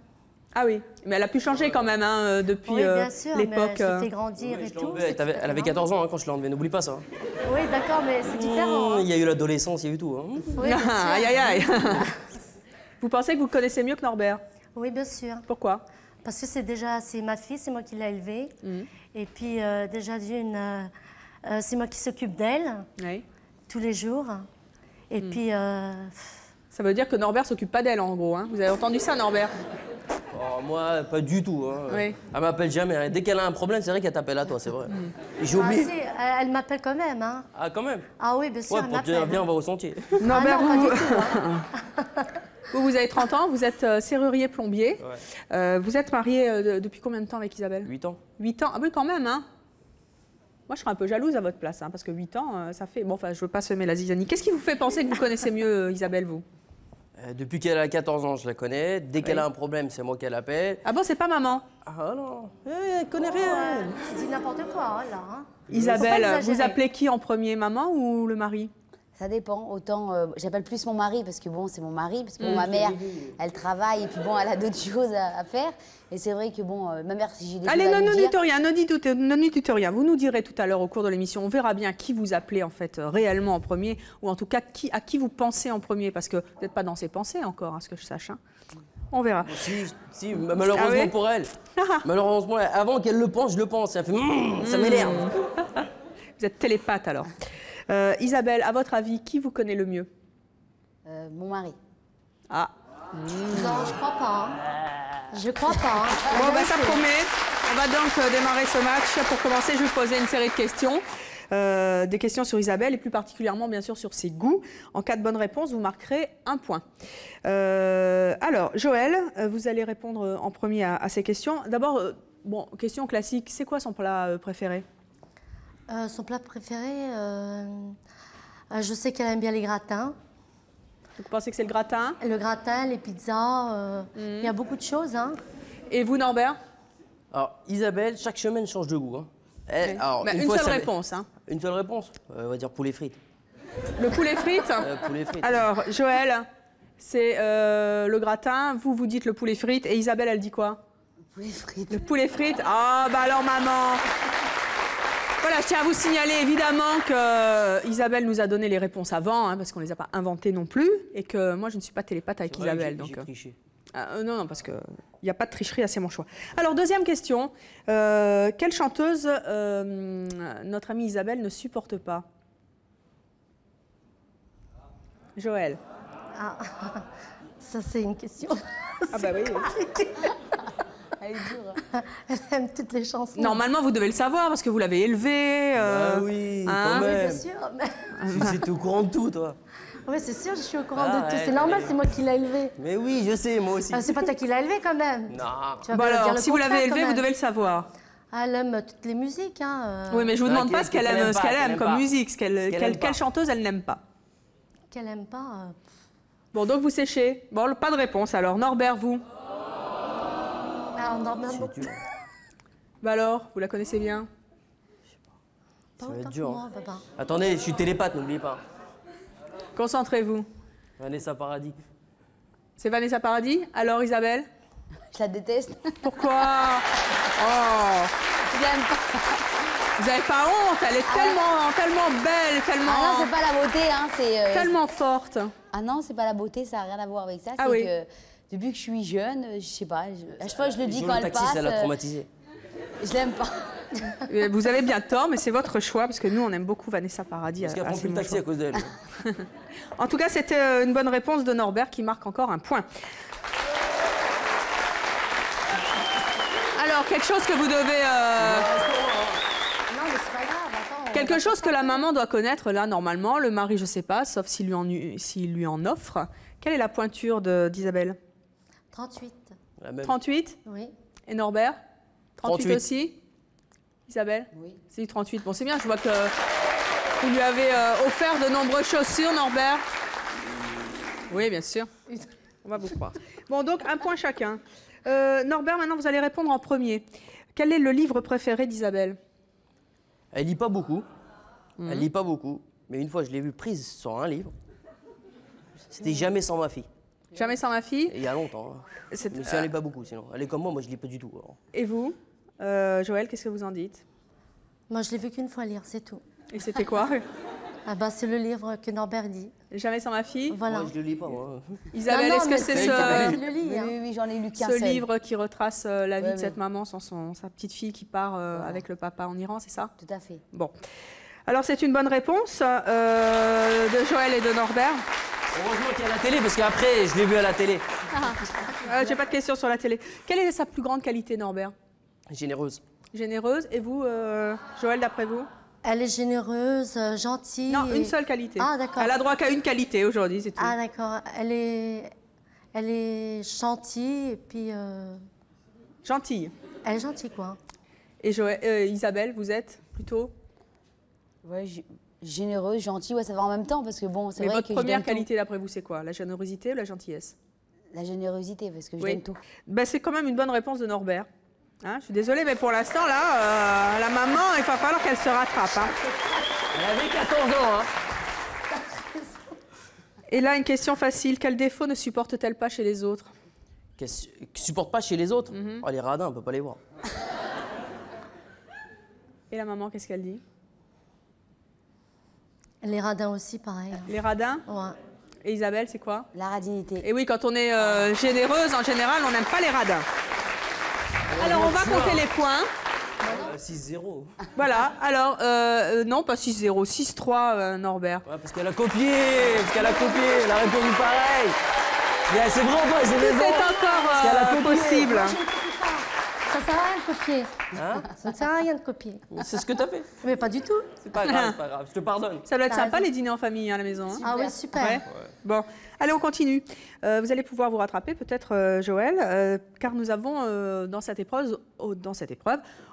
S9: Ah oui, mais elle a pu changer quand même hein, depuis
S8: oui, bien sûr,
S9: l'époque.
S8: Mais je l'ai fait grandir et tout.
S12: Elle avait 14 ans hein, quand je l'ai enlevée, n'oublie pas ça.
S8: Oui, d'accord, mais c'est différent. Hein.
S12: Il y a eu l'adolescence, il y a eu tout. Hein.
S8: Oui, bien sûr.
S9: Aïe, aïe, aïe. Vous pensez que vous connaissez mieux que Norbert?
S8: Oui, bien sûr.
S9: Pourquoi?
S8: Parce que c'est ma fille, c'est moi qui l'ai élevée. Et puis déjà d'une, c'est moi qui s'occupe d'elle tous les jours. Et puis...
S9: Ça veut dire que Norbert s'occupe pas d'elle en gros. Hein. Vous avez entendu ça, Norbert?
S12: Oh, moi, pas du tout. Hein.
S9: Oui.
S12: Elle m'appelle jamais. Hein. Dès qu'elle a un problème, c'est vrai qu'elle t'appelle à toi, c'est vrai. J'ai oublié.
S8: Si, elle m'appelle quand même. Hein.
S12: Ah, quand même?
S8: Ah oui, bien sûr,
S12: ouais,
S8: elle
S12: pour dire, viens, on va au sentier.
S9: Norbert,
S8: non, pas du tout, hein.
S9: vous avez 30 ans, vous êtes serrurier plombier. Ouais. Vous êtes marié depuis combien de temps avec Isabelle?
S12: 8 ans.
S9: 8 ans? Ah oui, quand même, hein. Moi, je serais un peu jalouse à votre place, hein, parce que 8 ans, ça fait... Bon, enfin, je veux pas semer la zizanie. Qu'est-ce qui vous fait penser que vous connaissez mieux Isabelle, vous?
S12: Depuis qu'elle a 14 ans, je la connais. Dès qu'elle a un problème, c'est moi qu'elle appelle.
S9: Ah bon, c'est pas maman?
S12: Ah non, elle connaît rien.
S8: Tu dis n'importe quoi, là. Hein.
S9: Isabelle, vous appelez qui en premier, maman ou le mari?
S4: Ça dépend. Autant, j'appelle plus mon mari parce que bon, c'est mon mari, parce que bon, ma mère, elle travaille et puis bon, elle a d'autres choses à faire. Et c'est vrai que bon, ma mère, si j'ai des
S9: Allez,
S4: choses à lui dire...
S9: ne dites rien. Vous nous direz tout à l'heure au cours de l'émission, on verra bien qui vous appelez en fait réellement en premier, ou en tout cas à qui vous pensez en premier, parce que vous n'êtes pas dans ses pensées encore, à ce que je sache. Hein. On verra.
S12: Si, malheureusement pour elle. Malheureusement, avant qu'elle le pense, je le pense. Ça fait ça m'énerve.
S9: Vous êtes télépathe alors. Isabelle, à votre avis, qui vous connaît le mieux?
S4: Mon mari.
S9: Ah.
S8: Non, je crois pas. Je crois pas.
S9: Bon, bah, ça promet. On va donc démarrer ce match. Pour commencer, je vais vous poser une série de questions. Des questions sur Isabelle et plus particulièrement, bien sûr, sur ses goûts. En cas de bonne réponse, vous marquerez un point. Alors, Joël, vous allez répondre en premier à ces questions. D'abord, bon, question classique. C'est quoi son plat préféré?
S8: Son plat préféré, je sais qu'elle aime bien les gratins.
S9: Vous pensez que c'est le gratin?
S8: Le gratin, les pizzas, il y a beaucoup de choses. Hein.
S9: Et vous, Norbert?
S12: Alors, Isabelle, chaque semaine change de goût. Hein.
S9: Elle, alors, bah, une seule réponse. Hein.
S12: Une seule réponse? On va dire poulet frites.
S9: Le poulet frites?
S12: Poulet frites.
S9: Alors, Joël, c'est le gratin. Vous dites le poulet frites. Et Isabelle, elle dit quoi?
S4: Le poulet frites.
S9: Le poulet frites? Ah, bah alors, maman. Voilà, je tiens à vous signaler évidemment que Isabelle nous a donné les réponses avant, hein, parce qu'on ne les a pas inventées non plus, et que moi, je ne suis pas télépathe avec Isabelle. Donc,
S12: triché.
S9: non, parce qu'il n'y a pas de tricherie, c'est mon choix. Alors, deuxième question. Quelle chanteuse notre amie Isabelle ne supporte pas? Joël.
S8: Ah, ça, c'est une question.
S9: Ah bah oui.
S8: Elle est dure. Elle aime toutes les chansons.
S9: Normalement, vous devez le savoir parce que vous l'avez élevée.
S12: Bah oui, quand même.
S8: Oui, bien sûr. Mais...
S12: C'était au courant de tout, toi.
S8: Oui, c'est sûr, je suis au courant de tout. C'est normal, c'est moi qui l'ai élevé.
S12: Mais oui, je sais, moi aussi.
S8: C'est pas toi qui l'as élevé quand même.
S12: Non.
S9: Bon alors, si vous l'avez élevée, vous devez le savoir.
S8: Elle aime toutes les musiques. Hein.
S9: Oui, mais je vous demande pas ce qu'elle aime comme musique, quelle chanteuse elle n'aime pas.
S8: Qu'elle aime pas.
S9: Bon, donc vous séchez. Bon, pas de réponse alors. Norbert, vous?
S8: Ah, Norbert, non.
S9: Bah alors, vous la connaissez bien?
S12: Ça va être dur. Moi, papa. Attendez, je suis télépathe, n'oubliez pas.
S9: Concentrez-vous.
S12: Vanessa Paradis.
S9: C'est Vanessa Paradis? Alors, Isabelle?
S4: Je la déteste.
S9: Pourquoi? Oh!
S4: Je l'aime pas.
S9: Vous n'avez pas honte, elle est tellement belle, tellement...
S4: Ah non, c'est pas la beauté, hein, c'est...
S9: tellement forte.
S4: Ah non, c'est pas la beauté, ça n'a rien à voir avec ça.
S9: Ah
S4: c'est
S9: oui.
S4: que depuis que je suis jeune, je sais pas, à chaque fois je le dis quand elle passe...
S12: ça l'a traumatisée.
S4: Je l'aime pas.
S9: Vous avez bien tort, mais c'est votre choix, parce que nous, on aime beaucoup Vanessa Paradis.
S12: Parce qu'elle prend plus le taxi à cause d'elle.
S9: En tout cas, c'était une bonne réponse de Norbert qui marque encore un point. Alors, quelque chose que vous devez...
S8: Non, mais c'est pas grave. Attends,
S9: quelque chose que la maman doit connaître, là, normalement. Le mari, je sais pas, sauf s'il lui en offre. Quelle est la pointure d'Isabelle?
S8: 38.
S9: 38?
S8: Oui.
S9: Et Norbert? 38 aussi? Isabelle?
S4: Oui.
S9: C'est du 38. Bon, c'est bien, je vois que vous lui avez offert de nombreuses chaussures, Norbert. Oui, bien sûr. On va vous croire. Bon, donc, un point chacun. Norbert, maintenant, vous allez répondre en premier. Quel est le livre préféré d'Isabelle?
S12: Elle lit pas beaucoup. Elle lit pas beaucoup. Mais une fois, je l'ai vue prise sur un livre. C'était Jamais sans ma fille.
S9: Jamais sans ma fille?
S12: Et il y a longtemps. Mais si elle lit pas beaucoup, sinon. Elle est comme moi je lis pas du tout. Alors.
S9: Et vous, Joël, qu'est-ce que vous en dites?
S8: Moi, je l'ai vu qu'une fois lire, c'est tout.
S9: Et c'était quoi?
S8: Ah bah, c'est le livre que Norbert dit.
S9: Jamais sans ma fille?
S8: Voilà.
S12: Moi, je le lis pas, moi.
S9: Isabelle, est-ce que c'est
S4: Oui, j'en ai lu qu'un seul.
S9: Ce livre qui retrace la vie de cette maman sans sa petite fille qui part avec le papa en Iran, c'est ça?
S4: Tout à fait.
S9: Bon. Alors, c'est une bonne réponse de Joël et de Norbert.
S12: Heureusement qu'il y a la télé, parce qu'après, je l'ai vu à la télé.
S9: J'ai pas de questions sur la télé. Quelle est sa plus grande qualité, Norbert?
S12: Généreuse.
S9: Généreuse. Et vous, Joël, d'après vous?
S8: Elle est généreuse, gentille.
S9: Non, une seule qualité.
S8: Ah, d'accord.
S9: Elle a droit qu'à une qualité aujourd'hui, c'est tout.
S8: Ah, d'accord. Elle est gentille et puis...
S9: Gentille.
S8: Elle est gentille, quoi.
S9: Et Isabelle, vous êtes plutôt?
S4: Ouais, généreuse, gentille, ouais, ça va en même temps parce que bon, c'est vrai que
S9: votre première qualité d'après vous, c'est quoi? La générosité ou la gentillesse?
S4: La générosité, parce que je donne tout.
S9: Ben, c'est quand même une bonne réponse de Norbert. Hein, je suis désolée, mais pour l'instant, là, la maman, il va falloir qu'elle se rattrape. Hein.
S12: Elle avait 14 ans, hein.
S9: Et là, une question facile. Quel défaut ne supporte-t-elle pas chez les autres?
S12: Qui supporte pas chez les autres? Oh, les radins, on peut pas les voir.
S9: Et la maman, qu'est-ce qu'elle dit?
S8: Les radins aussi, pareil.
S9: Les radins?
S8: Ouais.
S9: Et Isabelle, c'est quoi?
S4: La radinité.
S9: Et oui, quand on est généreuse, en général, on n'aime pas les radins. Alors, on va compter les points.
S12: 6-0.
S9: Voilà, alors, non, pas 6-0, 6-3, Norbert.
S12: Ouais, parce qu'elle a copié, elle a répondu pareil. C'est vrai ou pas?
S9: C'est encore possible.
S8: Ça sert à rien de copier.
S12: Hein?
S8: Ça ne sert à rien de copier.
S12: C'est ce que t'as fait.
S8: Mais pas du tout.
S12: C'est pas grave, je te pardonne.
S9: Ça doit être
S8: T'as
S9: sympa,
S8: raison.
S9: les dîners en famille à la maison. Hein.
S8: Ah oui, super.
S9: Ouais. Bon, allez, on continue. Vous allez pouvoir vous rattraper, peut-être, Joël, car nous avons, dans cette épreuve,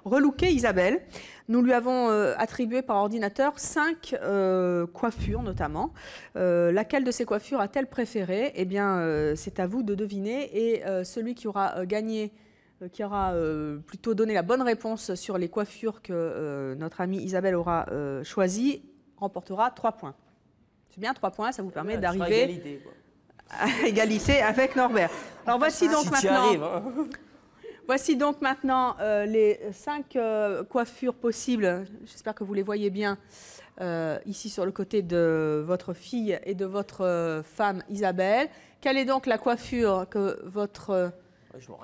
S9: relooké Isabelle. Nous lui avons attribué par ordinateur 5 coiffures, notamment. Laquelle de ces coiffures a-t-elle préféré? Eh bien, c'est à vous de deviner. Et celui qui aura gagné, qui aura plutôt donné la bonne réponse sur les coiffures que notre amie Isabelle aura choisies, remportera 3 points. C'est bien, 3 points, ça vous permet d'arriver à égalité avec Norbert. Alors voici donc maintenant, voici donc maintenant les 5 coiffures possibles. J'espère que vous les voyez bien ici sur le côté de votre fille et de votre femme Isabelle. Quelle est donc la coiffure que votre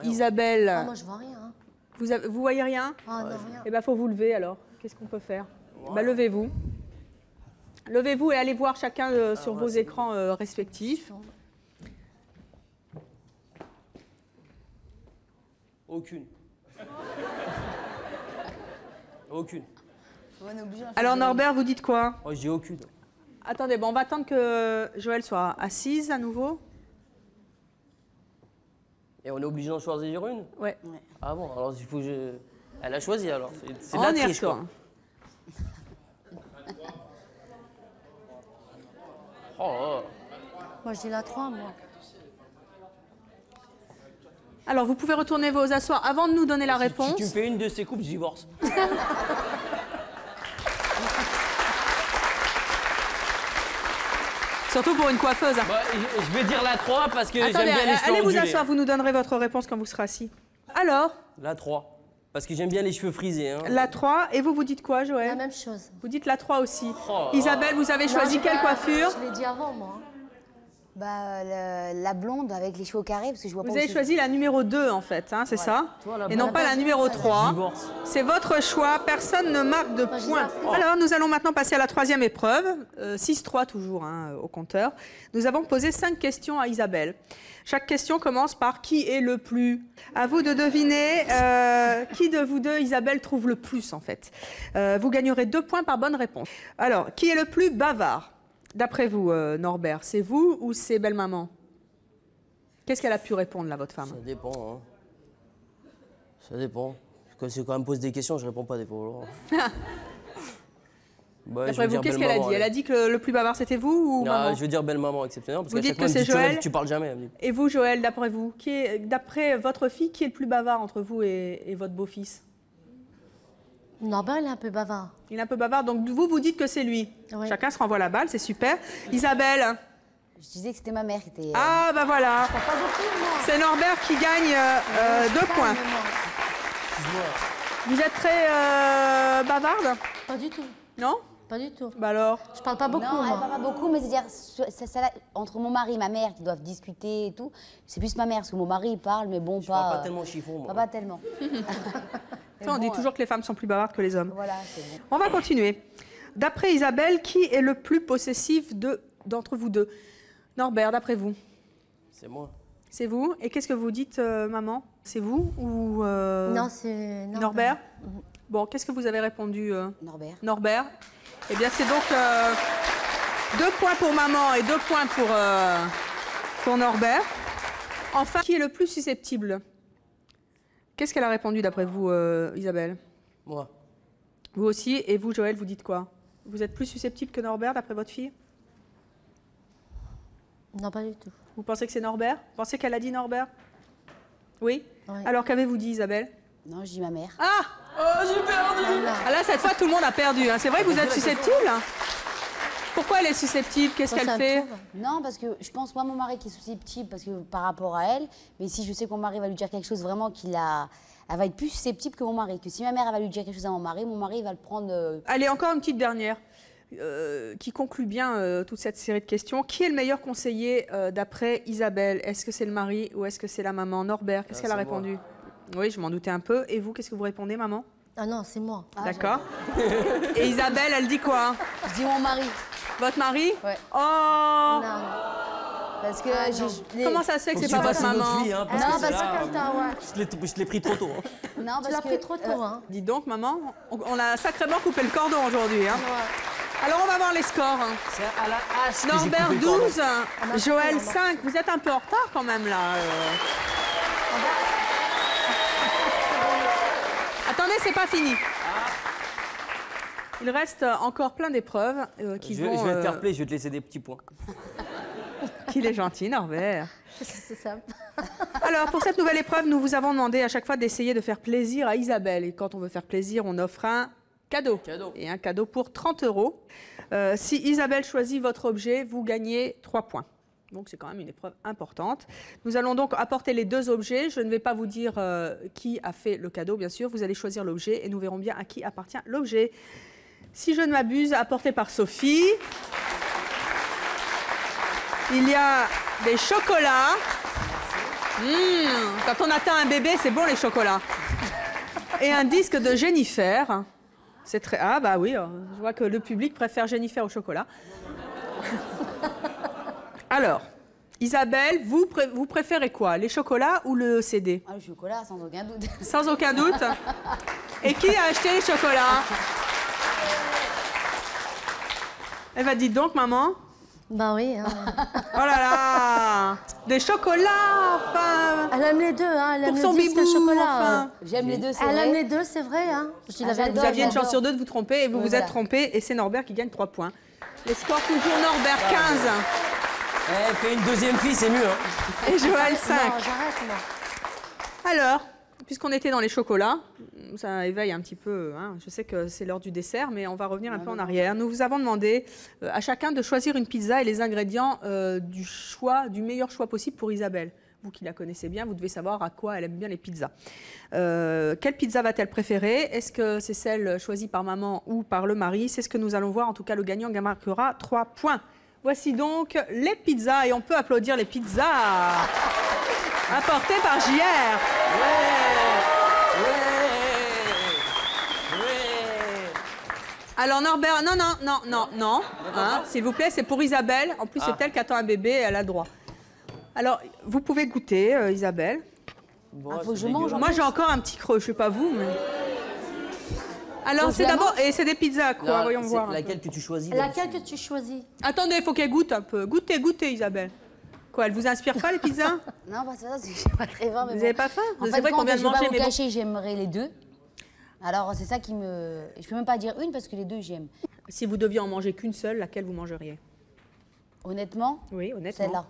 S9: Isabelle...
S8: Ah, moi, je vois rien. Hein.
S9: Vous voyez rien?
S8: Ah, non, rien.
S9: Eh bien, il faut vous lever alors. Qu'est-ce qu'on peut faire? Bah, levez-vous. Levez-vous et allez voir chacun sur vos écrans respectifs.
S12: Aucune. Aucune.
S9: Alors, Norbert, vous dites quoi?
S12: Oh, j'ai aucune.
S9: Attendez, bon, on va attendre que Joël soit assise à nouveau.
S12: Et on est obligé d'en choisir une?
S9: Ouais.
S12: Ah bon, alors il faut que je... Elle a choisi alors. C'est de
S9: On
S12: la
S9: y
S12: triche, quoi.
S9: retourne.
S12: Oh,
S8: Moi, je dis la 3, moi.
S9: Alors, vous pouvez retourner vos asseoir avant de nous donner la réponse.
S12: Si tu me fais une de ces coupes, je divorce.
S9: Surtout pour une coiffeuse. Hein.
S12: Bah, je vais dire la 3 parce que j'aime
S9: Attendez,
S12: bien les cheveux
S9: allez vous
S12: ondulés.
S9: asseoir, vous nous donnerez votre réponse quand vous serez assis. Alors,
S12: La 3. Parce que j'aime bien les cheveux frisés. Hein.
S9: la 3, et vous dites quoi, Joël?
S8: La même chose.
S9: Vous dites la 3 aussi.
S12: Oh.
S9: Isabelle, vous avez choisi
S8: Non,
S9: quelle coiffure?
S8: Je l'ai dit avant, moi.
S4: Bah, la blonde avec les cheveux au carré, parce que je vois pas
S9: Vous
S4: où
S9: avez
S4: c'est.
S9: choisi la numéro 2, en fait, hein, c'est ça?
S12: Toi, la
S9: Et non
S12: bonne.
S9: pas la numéro 3.
S12: Divorce.
S9: C'est votre choix, personne ne marque de points. Alors, nous allons maintenant passer à la 3e épreuve, 6-3 toujours hein, au compteur. Nous avons posé 5 questions à Isabelle. Chaque question commence par qui est le plus. À vous de deviner qui de vous deux, Isabelle, trouve le plus, en fait. Vous gagnerez 2 points par bonne réponse. Alors, qui est le plus bavard? D'après vous, Norbert, c'est vous ou c'est belle-maman? Qu'est-ce qu'elle a pu répondre, là, votre femme?
S12: Ça dépend. Hein. Ça dépend. Parce que quand elle me pose des questions, je réponds pas des fois. Bah,
S9: D'après vous, qu'est-ce qu'elle a dit? Elle a dit que le plus bavard, c'était vous ou maman?
S12: Je veux dire belle-maman exceptionnelle. Parce
S9: Vous
S12: qu'à
S9: dites
S12: chaque fois,
S9: que
S12: elle me
S9: c'est
S12: dit,
S9: Joël?
S12: Tu parles jamais. Elle me dit.
S9: Et vous, Joël, d'après vous, d'après votre fille, qui est le plus bavard entre vous et votre beau-fils?
S8: Norbert, il est un peu bavard.
S9: Il est un peu bavard, donc vous dites que c'est lui.
S8: Oui.
S9: Chacun se renvoie la balle, c'est super. Isabelle?
S4: Je disais que c'était ma mère qui était...
S9: Ah, bah voilà.
S8: Pas beaucoup, moi.
S9: C'est Norbert qui gagne 2 points. Vous êtes très bavarde?
S8: Pas du tout.
S9: Non?
S8: Pas du tout.
S9: Bah alors?
S8: Je parle pas beaucoup,
S4: Non, elle
S8: moi.
S4: parle pas beaucoup, mais c'est-à-dire, entre mon mari et ma mère qui doivent discuter et tout, c'est plus ma mère, parce que mon mari, il parle, mais bon,
S12: Je parle pas tellement chiffon, moi.
S4: Pas tellement.
S9: Ça, on dit toujours que les femmes sont plus bavardes que les hommes.
S4: Voilà, c'est bon.
S9: On va continuer. D'après Isabelle, qui est le plus possessif d'entre vous deux? Norbert, d'après vous?
S12: C'est moi.
S9: C'est vous? Et qu'est-ce que vous dites, maman? C'est vous ou
S8: Non, c'est
S9: Norbert? Bon, qu'est-ce que vous avez répondu,
S4: Norbert.
S9: Norbert. Eh bien, c'est donc 2 points pour maman et 2 points pour Norbert. Enfin, qui est le plus susceptible? Qu'est-ce qu'elle a répondu d'après vous, Isabelle?
S12: Moi.
S9: Vous aussi. Et vous, Joël, vous dites quoi? Vous êtes plus susceptible que Norbert d'après votre fille?
S8: Non, pas du tout.
S9: Vous pensez que c'est Norbert? Vous pensez qu'elle a dit Norbert? Oui?
S8: Ouais.
S9: Alors, qu'avez-vous dit, Isabelle?
S4: Non, je dis ma mère.
S9: Ah!
S12: Oh, j'ai perdu!
S9: Ah là, cette fois, tout le monde a perdu. Hein. C'est vrai que vous êtes susceptible? Pourquoi elle est susceptible? Qu'est-ce qu'elle fait?
S4: Non, parce que je pense, moi, mon mari qui est susceptible parce que par rapport à elle, mais si je sais que mon mari va lui dire quelque chose vraiment elle va être plus susceptible que mon mari. Que si ma mère elle va lui dire quelque chose à mon mari va le prendre...
S9: Allez, encore une petite dernière qui conclut bien toute cette série de questions. Qui est le meilleur conseiller d'après Isabelle? Est-ce que c'est le mari ou est-ce que c'est la maman? Norbert, qu'est-ce qu'elle a répondu? Oui, je m'en doutais un peu. Et vous, qu'est-ce que vous répondez, maman?
S8: Ah non, c'est moi.
S9: D'accord. Et Isabelle, elle dit quoi?
S4: Je dis mon mari.
S9: Votre mari?
S4: Ouais.
S9: Oh
S4: non. Parce que
S9: comment ça se fait que c'est pas votre maman?
S12: Fille, hein, parce
S4: non,
S12: que
S4: parce
S12: que je l'ai pris trop tôt. Hein.
S4: Non,
S8: tu l'as pris trop tôt. Hein.
S9: Dis donc, maman, on a sacrément coupé le cordon aujourd'hui. Hein. Ouais. Alors, on va voir les scores.
S12: C'est à la hache.
S9: Norbert 12, Joël 5. Vous êtes un peu en retard quand même, là. Attendez, c'est pas fini. Il reste encore plein d'épreuves qui vont...
S12: Je vais te faire plaisir, je vais te laisser des petits points.
S9: Qu'il est gentil, Norbert.
S8: C'est simple.
S9: Alors, pour cette nouvelle épreuve, nous vous avons demandé à chaque fois d'essayer de faire plaisir à Isabelle. Et quand on veut faire plaisir, on offre un cadeau. Et un cadeau pour 30 €. Si Isabelle choisit votre objet, vous gagnez 3 points. Donc, c'est quand même une épreuve importante. Nous allons donc apporter les 2 objets. Je ne vais pas vous dire qui a fait le cadeau, bien sûr. Vous allez choisir l'objet et nous verrons bien à qui appartient l'objet. Si je ne m'abuse, apporté par Sophie. Il y a des chocolats. Quand on atteint un bébé, c'est bon les chocolats. Et un disque de Jennifer. C'est très... Ah bah oui, je vois que le public préfère Jennifer au chocolat. Alors, Isabelle, vous préférez quoi? Les chocolats ou le CD?
S4: Ah, le chocolat, sans aucun doute.
S9: Sans aucun doute. Et qui a acheté les chocolats? Elle va dire donc, maman.
S8: Bah oui. Hein.
S9: Oh là là! Des chocolats, enfin.
S8: Elle aime les deux, hein. Elle aime
S9: pour son
S8: le disque
S9: bibou,
S8: chocolat.
S9: enfin.
S4: J'aime les deux, c'est vrai.
S8: Elle aime les deux, c'est vrai. Hein. Je dis la vérité.
S9: Vous aviez une chance sur 2 de vous tromper et vous vous êtes trompé. Et c'est Norbert qui gagne 3 points. Les scores toujours Norbert 15.
S12: Eh, fais une deuxième fille, c'est mieux. Hein.
S9: Et Joël 5.
S8: Non, j'arrête, moi.
S9: Alors, puisqu'on était dans les chocolats, ça éveille un petit peu, hein. Je sais que c'est l'heure du dessert, mais on va revenir un peu en arrière. Nous vous avons demandé à chacun de choisir une pizza et les ingrédients du meilleur choix possible pour Isabelle. Vous qui la connaissez bien, vous devez savoir à quoi elle aime bien les pizzas. Quelle pizza va-t-elle préférer? Est-ce que c'est celle choisie par maman ou par le mari? C'est ce que nous allons voir. En tout cas, le gagnant marquera 3 points. Voici donc les pizzas et on peut applaudir les pizzas apportées par JR. Alors Norbert, non, hein, s'il vous plaît, c'est pour Isabelle. En plus, c'est elle qui attend un bébé, elle a le droit. Alors, vous pouvez goûter, Isabelle.
S4: Bon, faut que je mange.
S9: Moi, j'ai encore un petit creux, je sais pas vous, mais... Alors, c'est d'abord... Et c'est des pizzas, quoi,
S12: non,
S9: voyons voir.
S12: Laquelle que tu choisis?
S8: Laquelle que tu choisis?
S9: Attendez, il faut qu'elle goûte un peu. Goûtez, Isabelle. Quoi, elle vous inspire pas, les pizzas?
S4: Non, pas ça, c'est que j'ai pas très faim.
S9: Vous n'avez pas faim?
S4: C'est vrai qu'on vient de manger, mais
S9: bon.
S4: J'aimerais les deux. Alors, c'est ça qui me... Je peux même pas dire une parce que les deux, j'aime.
S9: Si vous deviez en manger qu'une seule, laquelle vous mangeriez?
S4: Honnêtement?
S9: Oui, honnêtement.
S4: Celle-là.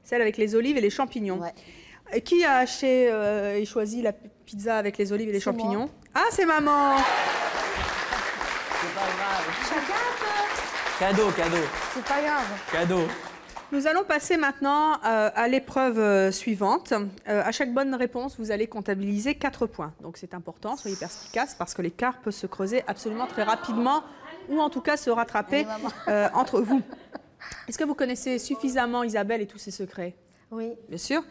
S9: Celle avec les olives et les champignons. Ouais. Qui a acheté et choisi la pizza avec les olives et les champignons? Moi. Ah, c'est maman!
S12: C'est pas grave.
S8: Chacun un peu.
S12: Cadeau.
S8: C'est pas grave.
S12: Cadeau.
S9: Nous allons passer maintenant à l'épreuve suivante. À chaque bonne réponse, vous allez comptabiliser 4 points. Donc c'est important, soyez perspicaces, parce que l'écart peut se creuser absolument très rapidement, ou en tout cas se rattraper entre vous. Est-ce que vous connaissez suffisamment Isabelle et tous ses secrets?
S8: Oui.
S9: Bien sûr.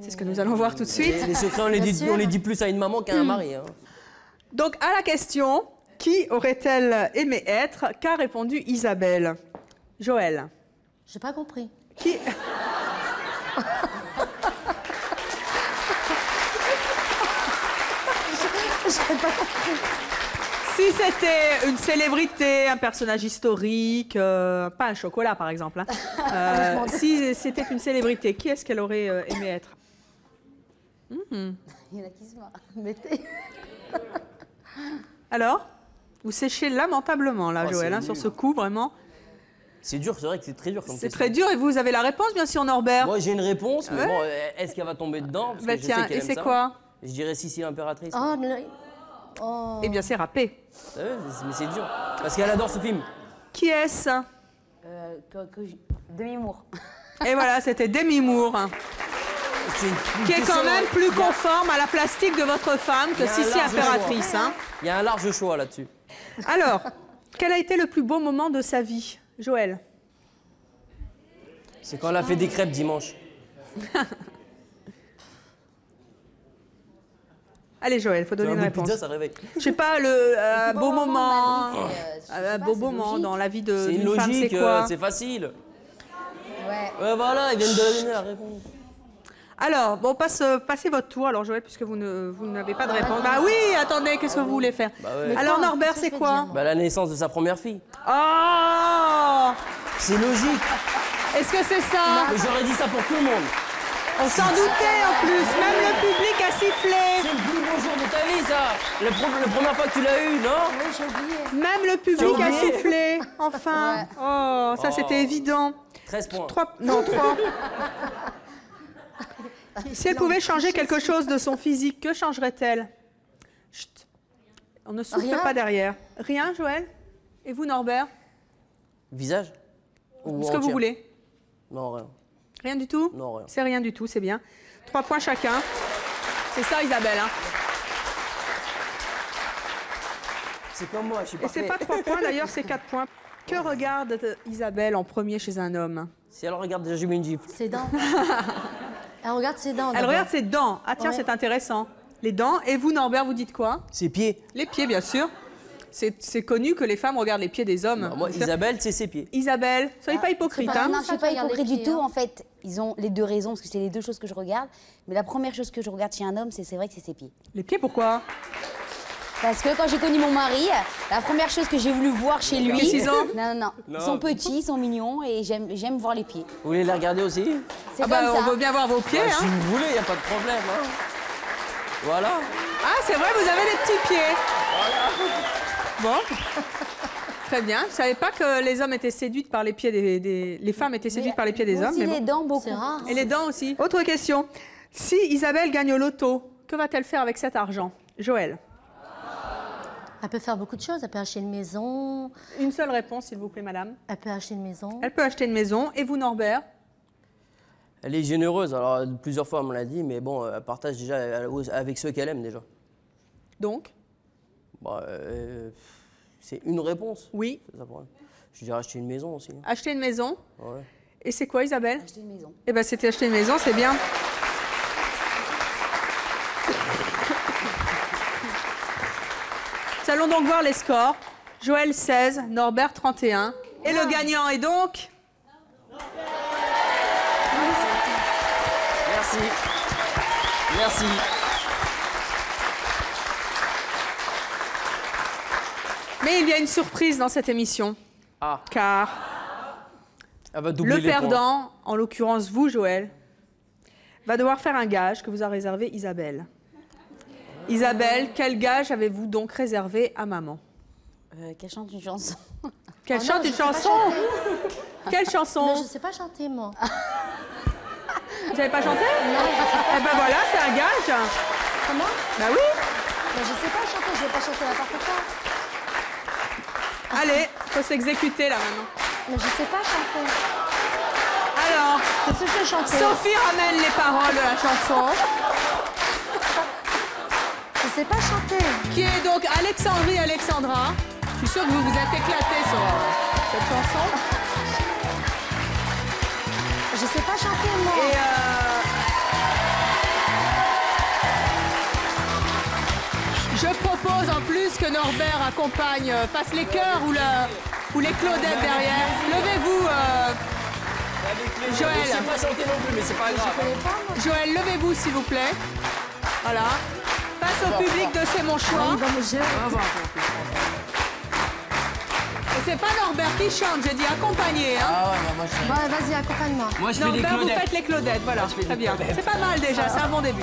S9: C'est ce que nous allons voir tout de suite.
S12: Les secrets, on les dit plus à une maman qu'à un mari. Hein.
S9: Donc à la question, qui aurait-elle aimé être? Qu'a répondu Isabelle? Joël.
S8: J'ai pas compris.
S9: Qui...
S8: J'ai pas compris.
S9: Si c'était une célébrité, un personnage historique, pas un chocolat par exemple, hein. Si c'était une célébrité, qui est-ce qu'elle aurait aimé être?
S4: Il y en a qui se marrent. Mettez.
S9: Alors, vous séchez lamentablement là, Joël, hein, sur ce coup vraiment.
S12: C'est dur, c'est vrai que c'est très dur comme question.
S9: C'est très dur et vous avez la réponse bien sûr, Norbert.
S12: Moi j'ai une réponse, mais bon, est-ce qu'elle va tomber dedans? Parce que
S9: tiens, et c'est quoi?
S12: Je dirais Sissi l'impératrice.
S8: Oh, mais... Oh.
S9: Eh bien c'est râpé.
S12: Mais c'est dur, parce qu'elle adore ce film.
S9: Qui est-ce?
S4: Demi-Moore.
S9: Et voilà, c'était Demi Moore. Qui est quand même plus conforme à la plastique de votre femme que Sissi Impératrice. Hein.
S12: Il y a un large choix là-dessus.
S9: Alors, quel a été le plus beau moment de sa vie, Joël?
S12: C'est quand elle a fait des crêpes dimanche.
S9: Allez Joël, faut donner une réponse.
S12: Pizza, ça réveille.
S9: Je sais pas, le beau moment, beau moment dans la vie d'une femme, c'est quoi?
S12: C'est facile.
S4: Ouais.
S12: Voilà, ils viennent de donner la réponse.
S9: Alors, bon, passez votre tour, alors Joël, puisque vous n'avez pas de réponse. Bah oui, attendez, qu'est-ce que vous voulez faire? Alors Norbert, c'est quoi?
S12: Bah, la naissance de sa première fille.
S9: Oh!
S12: C'est logique.
S9: Est-ce que c'est ça?
S12: Mais j'aurais dit ça pour tout le monde.
S9: On s'en doutait en plus, même le public a sifflé.
S12: C'est le plus beau jour de ta vie, ça. La première fois que tu l'as eu, non?
S4: Oui, j'ai oublié.
S9: Même le public a sifflé, enfin. Ouais. Oh, ça c'était évident.
S12: 13 points.
S9: 3. Si elle pouvait changer quelque chose de son physique, que changerait-elle? Chut. On ne souffle pas derrière. Rien, Joël? Et vous, Norbert?
S12: Visage?
S9: Ce que vous voulez.
S12: Non, rien.
S9: Rien du tout?
S12: Non, rien.
S9: C'est rien du tout, c'est bien. 3 points chacun. C'est ça, Isabelle. Hein.
S12: C'est comme moi, je suis pas.
S9: Et c'est pas 3 points, d'ailleurs, c'est 4 points. Que regarde Isabelle en premier chez un homme?
S12: Si elle regarde déjà, je mets une gifle.
S8: Ses dents. Elle regarde ses dents.
S9: Elle regarde ses dents. Ah tiens,
S8: Ouais.
S9: c'est intéressant. Les dents. Et vous, Norbert, vous dites quoi?
S12: Ses pieds.
S9: Les pieds, bien sûr. C'est connu que les femmes regardent les pieds des hommes.
S12: Non, moi, Isabelle, c'est ses pieds.
S9: Isabelle, soyez pas hypocrite.
S4: Non,
S9: Hein.
S4: non, je ne suis pas hypocrite du tout.
S8: hein.
S4: En fait, ils ont les deux raisons, parce que c'est les deux choses que je regarde. Mais la première chose que je regarde chez un homme, c'est vrai que c'est ses pieds.
S9: Les pieds, pourquoi?
S4: Parce que quand j'ai connu mon mari, la première chose que j'ai voulu voir chez lui...
S9: Qu'est-ce qu'ils ont?
S4: Non. Ils sont petits, ils sont mignons et j'aime voir les pieds.
S12: Vous voulez les regarder aussi?
S4: C'est
S9: Ah bah,
S4: comme ça.
S9: on veut bien voir vos pieds.
S12: Bah,
S9: Hein.
S12: si vous voulez, il n'y a pas de problème. Hein. Voilà.
S9: Ah, c'est vrai, vous avez des petits pieds. Bon. Très bien. Je ne savais pas que les hommes étaient séduits par les pieds les femmes étaient séduites par les pieds des hommes.
S4: Aussi
S9: Mais
S4: les
S9: bon.
S4: dents, beaucoup.
S8: C'est rare.
S9: Et les dents aussi. Autre question. Si Isabelle gagne au loto, que va-t-elle faire avec cet argent? Joël.
S8: Elle peut faire beaucoup de choses. Elle peut acheter une maison.
S9: Une seule réponse, s'il vous plaît, madame.
S8: Elle peut acheter une maison.
S9: Elle peut acheter une maison. Et vous, Norbert?
S12: Elle est généreuse, alors plusieurs fois on me l'a dit, mais bon, elle partage déjà avec ceux qu'elle aime déjà.
S9: Donc?
S12: Bah, c'est une réponse.
S9: Oui.
S12: C'est ça le problème. Je dirais acheter une maison aussi.
S9: Acheter une maison.
S12: Ouais.
S9: Et c'est quoi, Isabelle?
S4: Acheter une maison.
S9: Eh bien, c'était acheter une maison, c'est bien. Nous allons donc voir les scores. Joël 16, Norbert 31. Et le gagnant est donc...
S12: Merci. Merci.
S9: Mais il y a une surprise dans cette émission.
S12: Ah.
S9: Car
S12: Elle va doubler
S9: le
S12: les points.
S9: perdant, en l'occurrence vous, Joël, va devoir faire un gage que vous a réservé Isabelle. Isabelle, quel gage avez-vous donc réservé à maman?
S4: Qu'elle chante une chanson.
S9: Qu'elle
S8: Oh
S9: chante
S8: non,
S9: une
S8: je sais pas
S9: chanson?
S8: chanter.
S9: Quelle chanson?
S8: Mais je ne sais pas chanter, moi.
S9: Vous savez pas chanter?
S8: Non.
S9: Eh ben voilà, c'est un gage.
S8: Comment?
S9: Bah oui.
S8: Mais je ne sais pas chanter. Je ne vais pas chanter n'importe quoi.
S9: Allez, faut s'exécuter là maintenant.
S8: Mais je ne sais pas chanter.
S9: Alors,
S8: Qu'est-ce que je chanter?
S9: Sophie ramène les paroles de la chanson,
S8: Je ne sais pas chanter.
S9: qui est donc Alexandrie Alexandra. Je suis sûre que vous vous êtes éclatés sur cette chanson.
S8: Je ne sais pas chanter, moi.
S9: Et je propose en plus que Norbert accompagne, fasse les chœurs ou les Claudettes derrière. Levez-vous, Joël.
S12: Je sais pas chanter non plus, mais c'est pas grave.
S9: Joël, levez-vous s'il vous plaît. Voilà. Face au public de C'est mon choix. Et c'est pas Norbert qui chante, j'ai dit accompagner. Hein.
S12: Ah ouais, bah moi je fais...
S8: Ouais, vas-y, accompagne-moi.
S12: Moi je fais des
S9: Norbert, vous
S12: Claudettes.
S9: faites les Claudettes, voilà.
S12: Moi, je fais
S9: Très
S12: des
S9: bien.
S12: Claudettes.
S9: C'est pas mal déjà, c'est un bon début.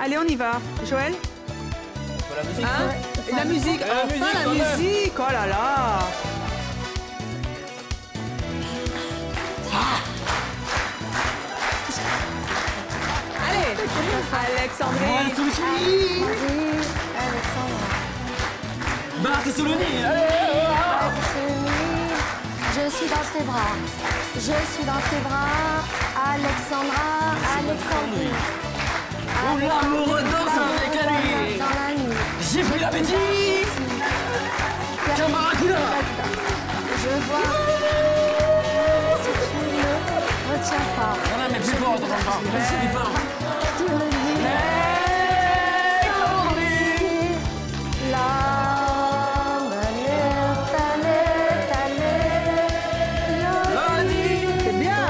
S9: Allez, on y va. Joël?
S12: La musique.
S9: Hein? Et la musique,
S12: La musique,
S9: enfin
S12: quand
S9: la
S12: même.
S9: musique, oh là là. Allez, Alexandrie.
S12: Barthélémy.
S8: Je suis dans tes bras. Je suis dans tes bras. Alexandra, Alexandrie.
S12: Où l'amoureux danse avec la nuit. J'ai pris l'appétit. Camarade.
S8: Je vois. Si tu ne retiens pas.
S12: Non, mais plus fort, plus fort.
S8: Tu me dis.
S9: C'est bien.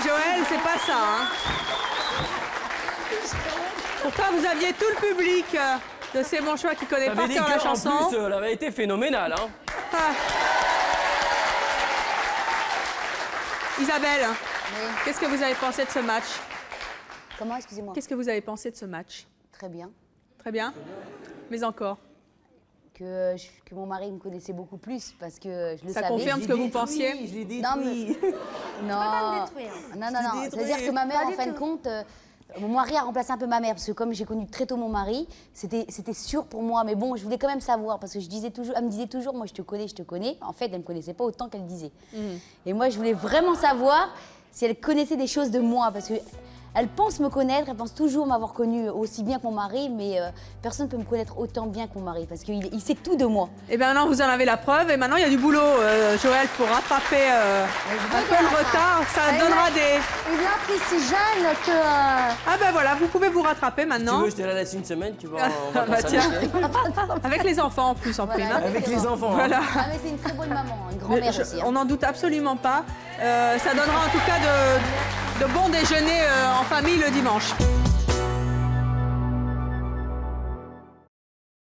S9: Joël, c'est pas ça. Hein. Pourtant, vous aviez tout le public de C'est mon choix qui connaît par cœur la chanson.
S12: En plus, elle avait été phénoménale. Hein.
S9: Ah. Isabelle, qu'est-ce que vous avez pensé de ce match?
S4: Comment, excusez-moi?
S9: Qu'est-ce que vous avez pensé de ce match?
S4: Très bien.
S9: Très bien. Mais encore?
S4: Que mon mari me connaissait beaucoup plus parce que je le savais.
S9: Ça confirme ce que vous pensiez?
S12: Je l'ai détruit.
S4: Non, mais... non. C'est-à-dire que ma mère, en fin de compte, mon mari a remplacé un peu ma mère parce que comme j'ai connu très tôt mon mari, c'était sûr pour moi. Mais bon, je voulais quand même savoir parce que elle me disait toujours, moi je te connais. En fait, elle me connaissait pas autant qu'elle disait. Et moi, je voulais vraiment savoir si elle connaissait des choses de moi parce que elle pense me connaître, elle pense toujours m'avoir connue aussi bien que mon mari, mais personne ne peut me connaître autant bien que mon mari, parce qu'il sait tout de moi.
S9: Et bien maintenant, vous en avez la preuve, et maintenant, il y a du boulot, Joël, pour rattraper un peu le retard. Ça donnera des...
S8: Il a pris si jeune que...
S9: Ah ben voilà, vous pouvez vous rattraper maintenant.
S12: Si tu veux, je te la laisse une semaine, tu vois.
S9: Bah tiens, avec les enfants en plus, en prime.
S4: Voilà,
S12: avec les enfants.
S9: Voilà.
S4: Ah mais c'est une très bonne maman, une grand-mère aussi. Hein.
S9: On n'en doute absolument pas. Ça donnera en tout cas de bons déjeuners en famille le dimanche.